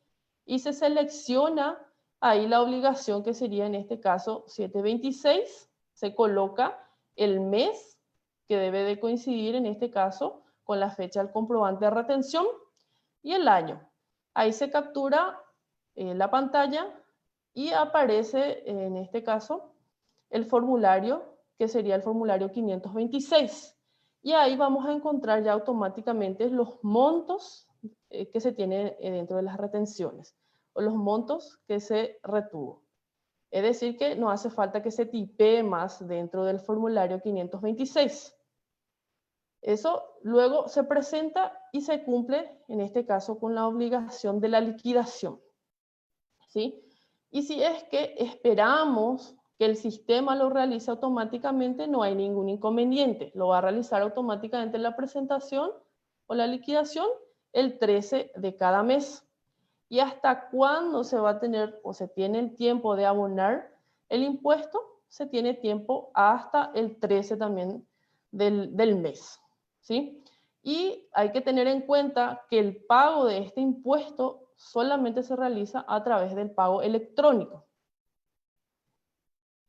y se selecciona ahí la obligación que sería en este caso 726, se coloca el mes que debe de coincidir en este caso con la fecha del comprobante de retención y el año. Ahí se captura la pantalla y aparece en este caso el formulario que sería el formulario 526. Y ahí vamos a encontrar ya automáticamente los montos que se tienen dentro de las retenciones o los montos que se retuvo. Es decir, que no hace falta que se tipee más dentro del formulario 526. Eso luego se presenta y se cumple, en este caso, con la obligación de la liquidación. ¿Sí? Y si es que esperamos que el sistema lo realice automáticamente, no hay ningún inconveniente. Lo va a realizar automáticamente la presentación o la liquidación el 13 de cada mes. ¿Y hasta cuándo se va a tener o se tiene el tiempo de abonar el impuesto? Se tiene tiempo hasta el 13 también del mes. ¿Sí? Y hay que tener en cuenta que el pago de este impuesto solamente se realiza a través del pago electrónico.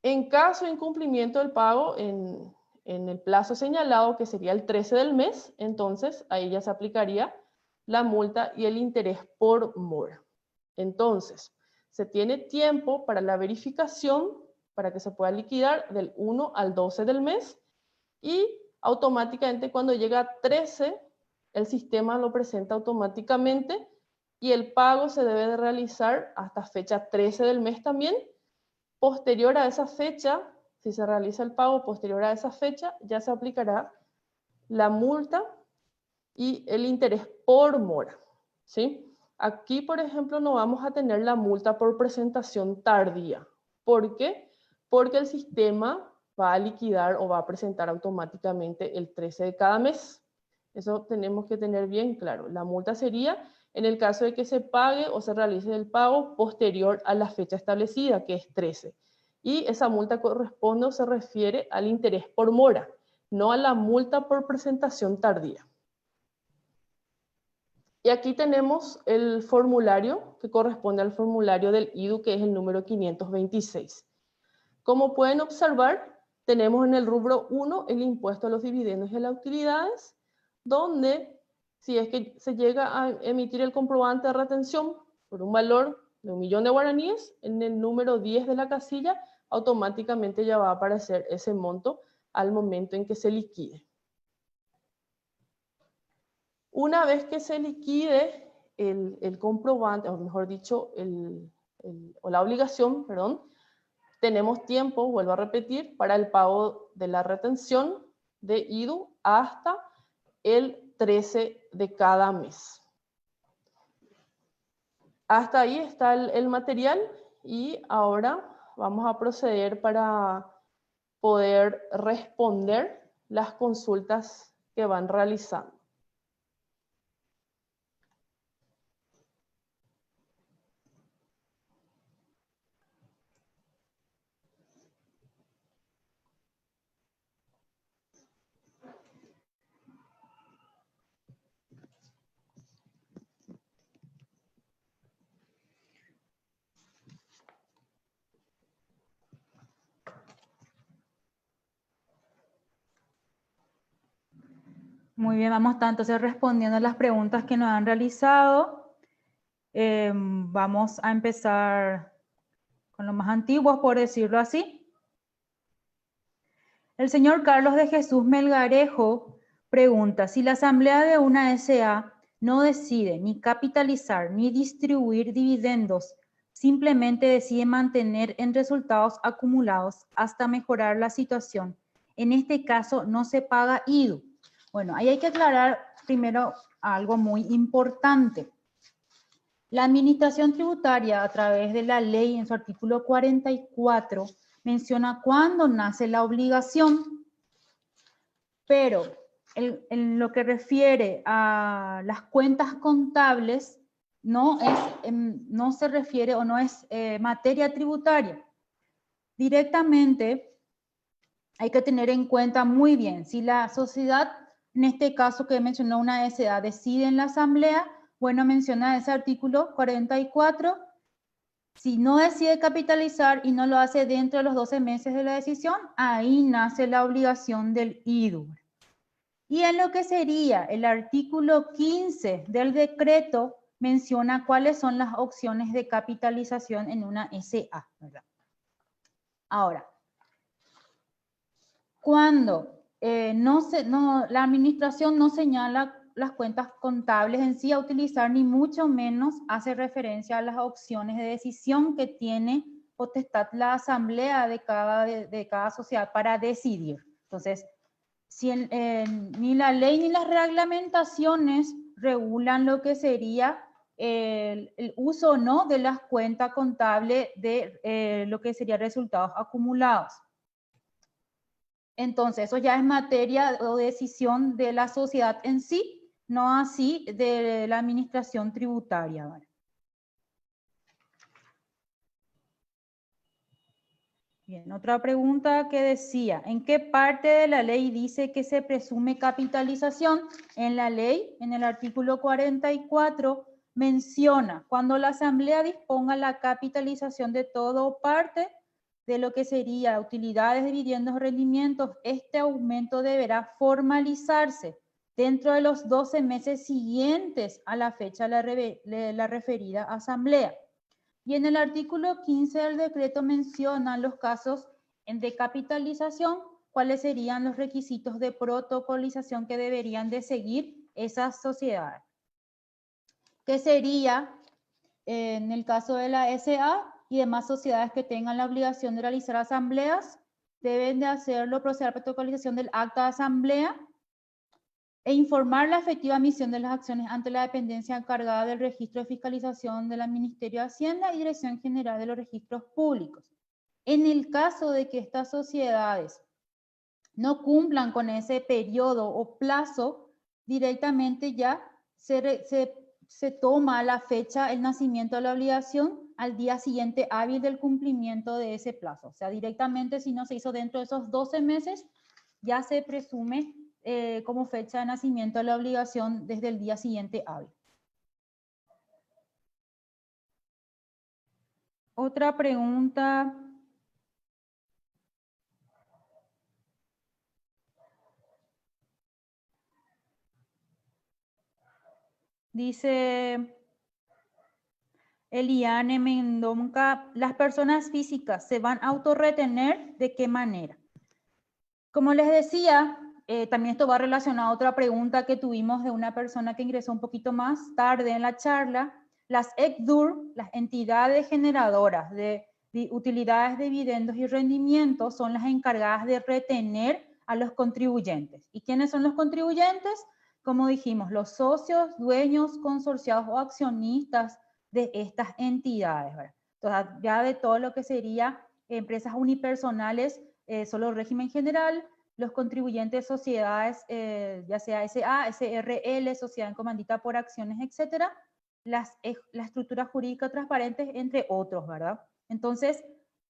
En caso de incumplimiento del pago en el plazo señalado, que sería el 13 del mes, entonces ahí ya se aplicaría la multa y el interés por mora. Entonces, se tiene tiempo para la verificación para que se pueda liquidar del 1 al 12 del mes y automáticamente cuando llega a 13, el sistema lo presenta automáticamente y el pago se debe de realizar hasta fecha 13 del mes también. Posterior a esa fecha, si se realiza el pago posterior a esa fecha, ya se aplicará la multa y el interés por mora, ¿sí? Aquí, por ejemplo, no vamos a tener la multa por presentación tardía. ¿Por qué? Porque el sistema va a liquidar o va a presentar automáticamente el 13 de cada mes. Eso tenemos que tener bien claro. La multa sería en el caso de que se pague o se realice el pago posterior a la fecha establecida, que es 13. Y esa multa corresponde o se refiere al interés por mora. no a la multa por presentación tardía. Y aquí tenemos el formulario que corresponde al formulario del IDU, que es el número 526. Como pueden observar, tenemos en el rubro 1 el impuesto a los dividendos y a las utilidades, donde si es que se llega a emitir el comprobante de retención por un valor de 1.000.000 de guaraníes, en el número 10 de la casilla, automáticamente ya va a aparecer ese monto al momento en que se liquide. Una vez que se liquide el comprobante, o mejor dicho, o la obligación, perdón, tenemos tiempo, vuelvo a repetir, para el pago de la retención de IDU hasta el 13 de cada mes. Hasta ahí está el material y ahora vamos a proceder para poder responder las consultas que van realizando. Muy bien, vamos entonces respondiendo a las preguntas que nos han realizado. Vamos a empezar con los más antiguos, por decirlo así. El señor Carlos de Jesús Melgarejo pregunta, si la asamblea de una SA no decide ni capitalizar ni distribuir dividendos, simplemente decide mantener en resultados acumulados hasta mejorar la situación. En este caso no se paga IDU. Bueno, ahí hay que aclarar primero algo muy importante. La administración tributaria, a través de la ley, en su artículo 44, menciona cuándo nace la obligación, pero en lo que refiere a las cuentas contables, no se refiere o no es materia tributaria. Directamente hay que tener en cuenta muy bien, si la sociedad, en este caso que mencionó una SA, decide en la asamblea, bueno, menciona ese artículo 44, si no decide capitalizar y no lo hace dentro de los 12 meses de la decisión, ahí nace la obligación del IDU. Y en lo que sería el artículo 15 del decreto, menciona cuáles son las opciones de capitalización en una SA, ¿verdad? Ahora, cuando la administración no señala las cuentas contables en sí a utilizar, ni mucho menos hace referencia a las opciones de decisión que tiene potestad la asamblea de cada sociedad para decidir. Entonces, ni la ley ni las reglamentaciones regulan lo que sería el uso o no de las cuentas contables de lo que serían resultados acumulados. Entonces, eso ya es materia o decisión de la sociedad en sí, no así de la administración tributaria. ¿Vale? Bien, otra pregunta que decía, ¿en qué parte de la ley dice que se presume capitalización? En la ley, en el artículo 44, menciona, cuando la asamblea disponga la capitalización de todo o parte de lo que sería utilidades, dividendos o rendimientos, este aumento deberá formalizarse dentro de los 12 meses siguientes a la fecha de la referida asamblea. Y en el artículo 15 del decreto menciona los casos de capitalización, cuáles serían los requisitos de protocolización que deberían de seguir esas sociedades. Que sería, en el caso de la SA y demás sociedades que tengan la obligación de realizar asambleas, deben de hacerlo, proceder a la protocolización del acta de asamblea e informar la efectiva emisión de las acciones ante la dependencia encargada del registro de fiscalización del Ministerio de Hacienda y Dirección General de los Registros Públicos. En el caso de que estas sociedades no cumplan con ese periodo o plazo, directamente ya se toma la fecha, el nacimiento de la obligación al día siguiente hábil del cumplimiento de ese plazo. O sea, directamente si no se hizo dentro de esos 12 meses, ya se presume como fecha de nacimiento de la obligación desde el día siguiente hábil. Otra pregunta. Dice Eliane Mendonca, ¿las personas físicas se van a autorretener? ¿De qué manera? Como les decía, también esto va relacionado a otra pregunta que tuvimos de una persona que ingresó un poquito más tarde en la charla. Las ECDUR, las entidades generadoras de utilidades, dividendos y rendimientos, son las encargadas de retener a los contribuyentes. ¿Y quiénes son los contribuyentes? Como dijimos, los socios, dueños, consorciados o accionistas de estas entidades, ¿verdad? Entonces, ya de todo lo que sería empresas unipersonales, solo régimen general, los contribuyentes, sociedades, ya sea SA, SRL, sociedad en comandita por acciones, etcétera, la estructura jurídica transparente, entre otros, ¿verdad? Entonces,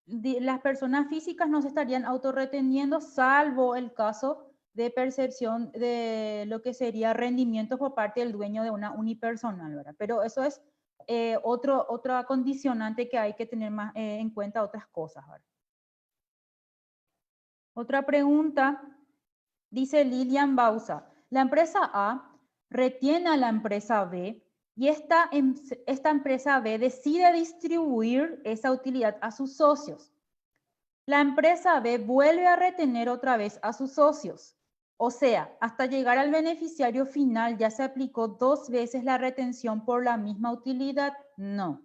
las personas físicas no se estarían autorreteniendo, salvo el caso de percepción de lo que sería rendimientos por parte del dueño de una unipersonal, ¿verdad? Pero eso es otra condicionante que hay que tener más en cuenta otras cosas, ¿verdad? Otra pregunta, dice Lilian Bausa, la empresa A retiene a la empresa B y esta empresa B decide distribuir esa utilidad a sus socios. La empresa B vuelve a retener otra vez a sus socios. O sea, hasta llegar al beneficiario final ya se aplicó 2 veces la retención por la misma utilidad. No.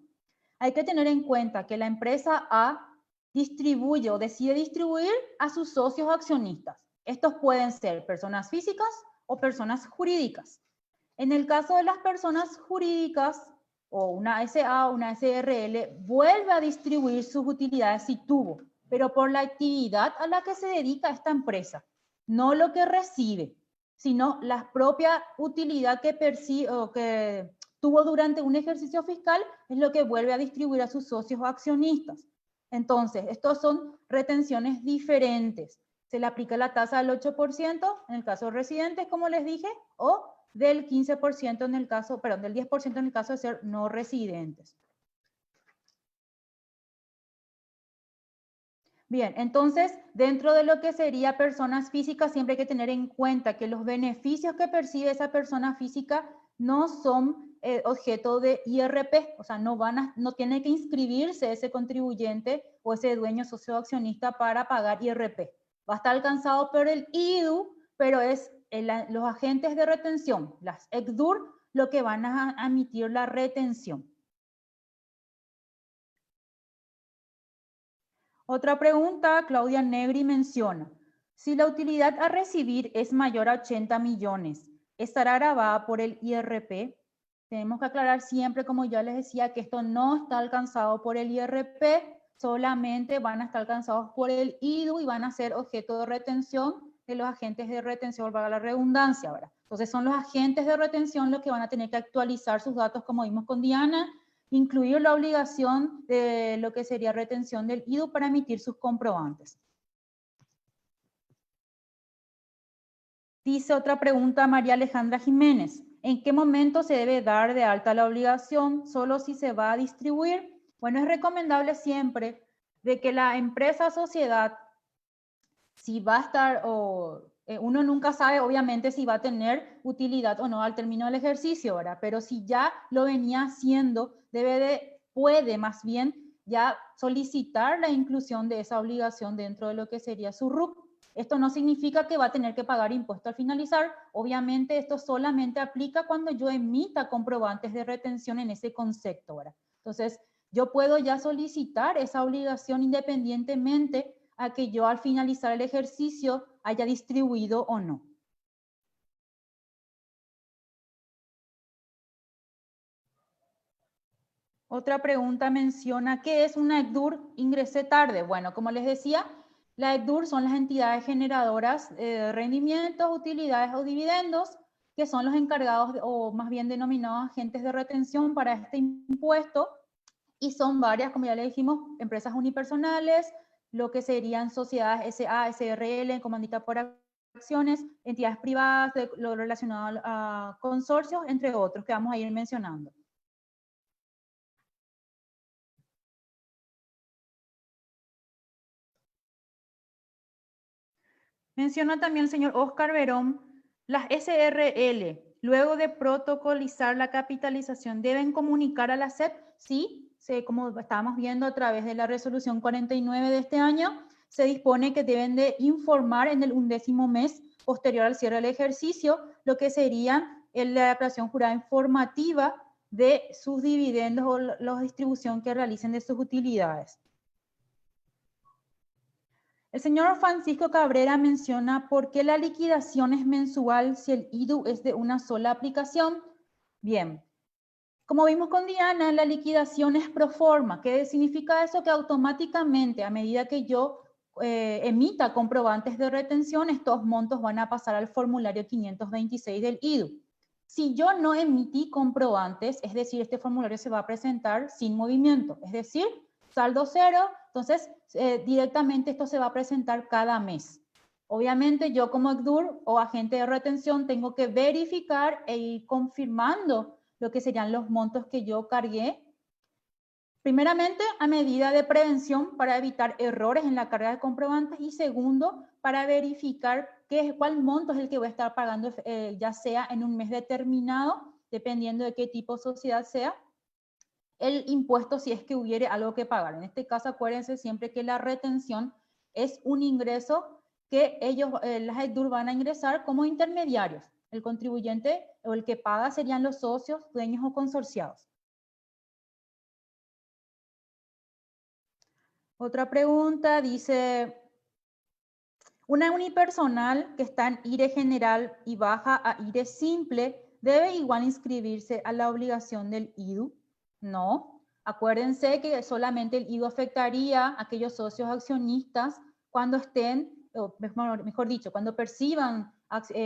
Hay que tener en cuenta que la empresa A distribuye o decide distribuir a sus socios accionistas. Estos pueden ser personas físicas o personas jurídicas. En el caso de las personas jurídicas, o una SA o una SRL, vuelve a distribuir sus utilidades si tuvo, pero por la actividad a la que se dedica esta empresa, no lo que recibe, sino la propia utilidad que percibe o que tuvo durante un ejercicio fiscal es lo que vuelve a distribuir a sus socios o accionistas. Entonces, estos son retenciones diferentes. Se le aplica la tasa del 8% en el caso de residentes, como les dije, o del 15% en el caso, perdón, del 10% en el caso de ser no residentes. Bien, entonces, dentro de lo que sería personas físicas, siempre hay que tener en cuenta que los beneficios que percibe esa persona física no son objeto de IRP, o sea, no tiene que inscribirse ese contribuyente o ese dueño socio accionista para pagar IRP. Va a estar alcanzado por el IDU, pero es los agentes de retención, las ECDUR, lo que van a emitir la retención. Otra pregunta, Claudia Negri menciona, si la utilidad a recibir es mayor a 80 millones, ¿estará grabada por el IRP? Tenemos que aclarar siempre, como ya les decía, que esto no está alcanzado por el IRP, solamente van a estar alcanzados por el IDU y van a ser objeto de retención de los agentes de retención, valga la redundancia, ¿verdad? Entonces son los agentes de retención los que van a tener que actualizar sus datos, como vimos con Diana, incluir la obligación de lo que sería retención del IDU para emitir sus comprobantes. Dice otra pregunta María Alejandra Jiménez. ¿En qué momento se debe dar de alta la obligación? ¿Solo si se va a distribuir? Bueno, es recomendable siempre de que la empresa sociedad, si va a estar, uno nunca sabe obviamente si va a tener utilidad o no al término del ejercicio, ¿verdad? Pero si ya lo venía haciendo, puede más bien ya solicitar la inclusión de esa obligación dentro de lo que sería su RUC. Esto no significa que va a tener que pagar impuesto al finalizar. Obviamente esto solamente aplica cuando yo emita comprobantes de retención en ese concepto, ¿verdad? Entonces, yo puedo ya solicitar esa obligación independientemente a que yo al finalizar el ejercicio haya distribuido o no. Otra pregunta menciona, ¿qué es una ECDUR? Ingresé tarde. Bueno, como les decía, la ECDUR son las entidades generadoras de rendimientos, utilidades o dividendos, que son los encargados, o más bien denominados agentes de retención para este impuesto, y son varias, como ya le dijimos, empresas unipersonales, lo que serían sociedades SA, SRL, en comandita por acciones, entidades privadas, de lo relacionado a consorcios, entre otros que vamos a ir mencionando. Menciona también el señor Oscar Verón, las SRL, luego de protocolizar la capitalización, ¿deben comunicar a la SEP? Sí, como estábamos viendo a través de la resolución 49 de este año, se dispone que deben de informar en el 11º mes posterior al cierre del ejercicio lo que sería la declaración jurada informativa de sus dividendos o la distribución que realicen de sus utilidades. El señor Francisco Cabrera menciona por qué la liquidación es mensual si el IDU es de una sola aplicación. Bien, como vimos con Diana, la liquidación es pro forma. ¿Qué significa eso? Que automáticamente, a medida que yo emita comprobantes de retención, estos montos van a pasar al formulario 526 del IDU. Si yo no emití comprobantes, es decir, este formulario se va a presentar sin movimiento, es decir, saldo cero, entonces directamente esto se va a presentar cada mes. Obviamente yo como ECDUR o agente de retención tengo que verificar e ir confirmando lo que serían los montos que yo cargué. Primeramente, a medida de prevención para evitar errores en la carga de comprobantes y segundo, para verificar cuál monto es el que voy a estar pagando, ya sea en un mes determinado, dependiendo de qué tipo de sociedad sea, el impuesto si es que hubiere algo que pagar. En este caso, acuérdense siempre que la retención es un ingreso que ellos, las ECDUR, van a ingresar como intermediarios. El contribuyente o el que paga serían los socios, dueños o consorciados. Otra pregunta dice, una unipersonal que está en IRE general y baja a IRE simple, ¿debe igual inscribirse a la obligación del IDU? No. Acuérdense que solamente el IDU afectaría a aquellos socios accionistas cuando estén, o mejor dicho, cuando perciban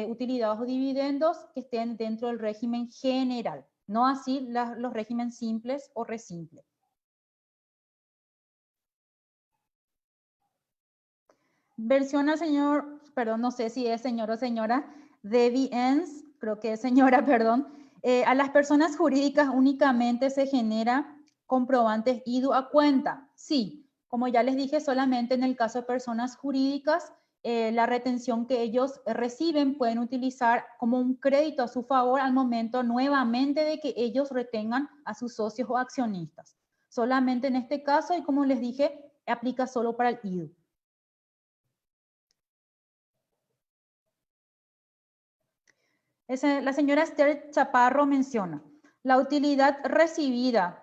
utilidades o dividendos que estén dentro del régimen general, no así los regímenes simples o resimples. Versiona señor, perdón, no sé si es señor o señora, Debbie Enns, creo que es señora, perdón. A las personas jurídicas únicamente se genera comprobantes IDU a cuenta. Sí, como ya les dije, solamente en el caso de personas jurídicas, la retención que ellos reciben pueden utilizar como un crédito a su favor al momento nuevamente de que ellos retengan a sus socios o accionistas. Solamente en este caso, y como les dije, aplica solo para el IDU. La señora Esther Chaparro menciona, la utilidad recibida,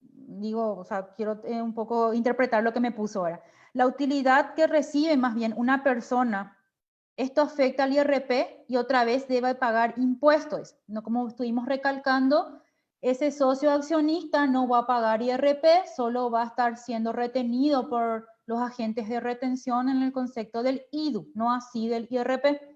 digo, o sea, quiero un poco interpretar lo que me puso ahora. La utilidad que recibe más bien una persona, esto afecta al IRP y otra vez debe pagar impuestos. No, como estuvimos recalcando, ese socio accionista no va a pagar IRP, solo va a estar siendo retenido por los agentes de retención en el concepto del IDU, no así del IRP.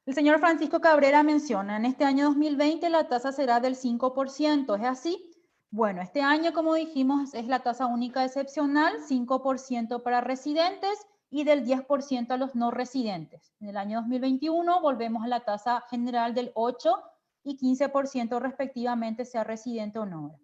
El señor Francisco Cabrera menciona, en este año 2020 la tasa será del 5%, ¿es así? Bueno, este año, como dijimos, es la tasa única excepcional, 5% para residentes y del 10% a los no residentes. En el año 2021 volvemos a la tasa general del 8% y 15% respectivamente, sea residente o no.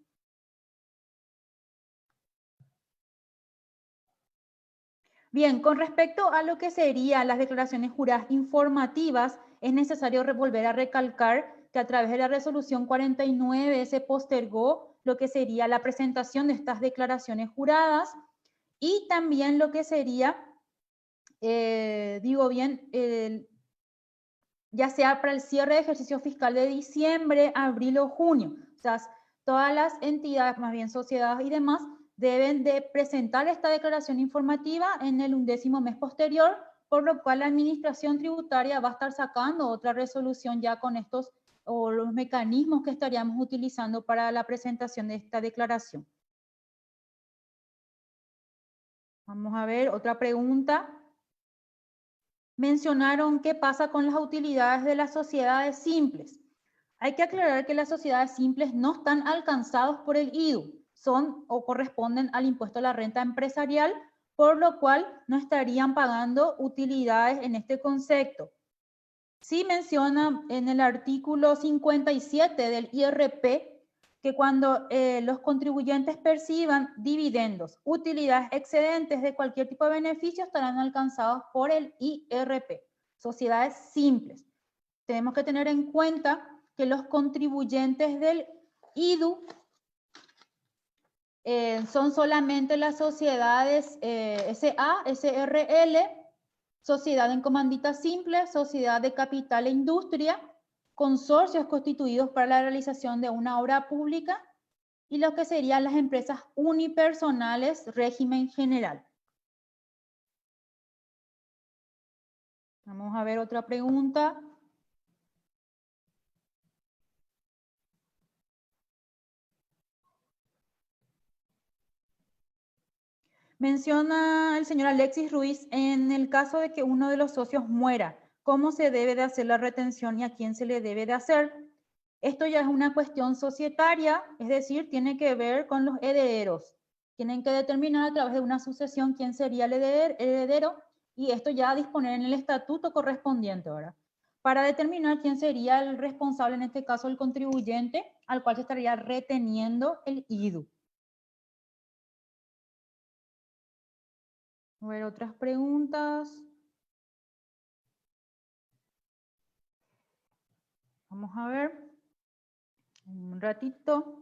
Bien, con respecto a lo que serían las declaraciones juradas informativas, es necesario volver a recalcar que a través de la resolución 49 se postergó lo que sería la presentación de estas declaraciones juradas y también lo que sería, ya sea para el cierre de ejercicio fiscal de diciembre, abril o junio. O sea, todas las entidades, más bien sociedades y demás, deben de presentar esta declaración informativa en el 11º mes posterior, por lo cual la administración tributaria va a estar sacando otra resolución ya con estos o los mecanismos que estaríamos utilizando para la presentación de esta declaración. Vamos a ver, otra pregunta. Mencionaron qué pasa con las utilidades de las sociedades simples. Hay que aclarar que las sociedades simples no están alcanzados por el IDU. O son o corresponden al impuesto a la renta empresarial, por lo cual no estarían pagando utilidades en este concepto. Sí menciona en el artículo 57 del IRP que cuando los contribuyentes perciban dividendos, utilidades excedentes de cualquier tipo de beneficio, estarán alcanzados por el IRP. Sociedades simples. Tenemos que tener en cuenta que los contribuyentes del IDU son solamente las sociedades SA, SRL, sociedad en comandita simple, sociedad de capital e industria, consorcios constituidos para la realización de una obra pública y lo que serían las empresas unipersonales, régimen general. Vamos a ver otra pregunta. Menciona el señor Alexis Ruiz, en el caso de que uno de los socios muera, ¿cómo se debe de hacer la retención y a quién se le debe de hacer? Esto ya es una cuestión societaria, es decir, tiene que ver con los herederos. Tienen que determinar a través de una sucesión quién sería el heredero y esto ya a disponer en el estatuto correspondiente ahora. Para determinar quién sería el responsable, en este caso el contribuyente, al cual se estaría reteniendo el IDU. A ver, otras preguntas. Vamos a ver. Un ratito.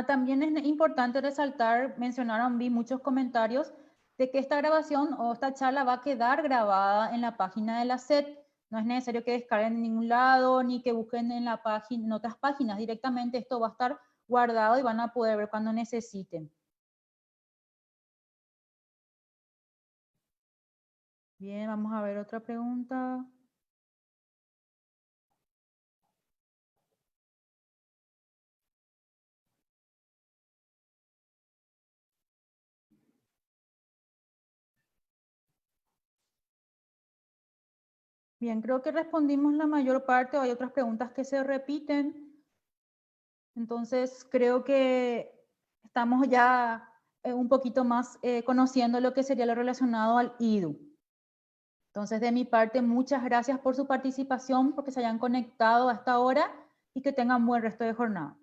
También es importante resaltar, mencionaron, vi muchos comentarios, de que esta grabación o esta charla va a quedar grabada en la página de la SED. No es necesario que descarguen en ningún lado, ni que busquen en la página, en otras páginas. Directamente esto va a estar guardado y van a poder ver cuando necesiten. Bien, vamos a ver otra pregunta. Bien, creo que respondimos la mayor parte, hay otras preguntas que se repiten. Entonces, creo que estamos ya un poquito más conociendo lo que sería lo relacionado al IDU. Entonces, de mi parte, muchas gracias por su participación, porque se hayan conectado hasta ahora y que tengan buen resto de jornada.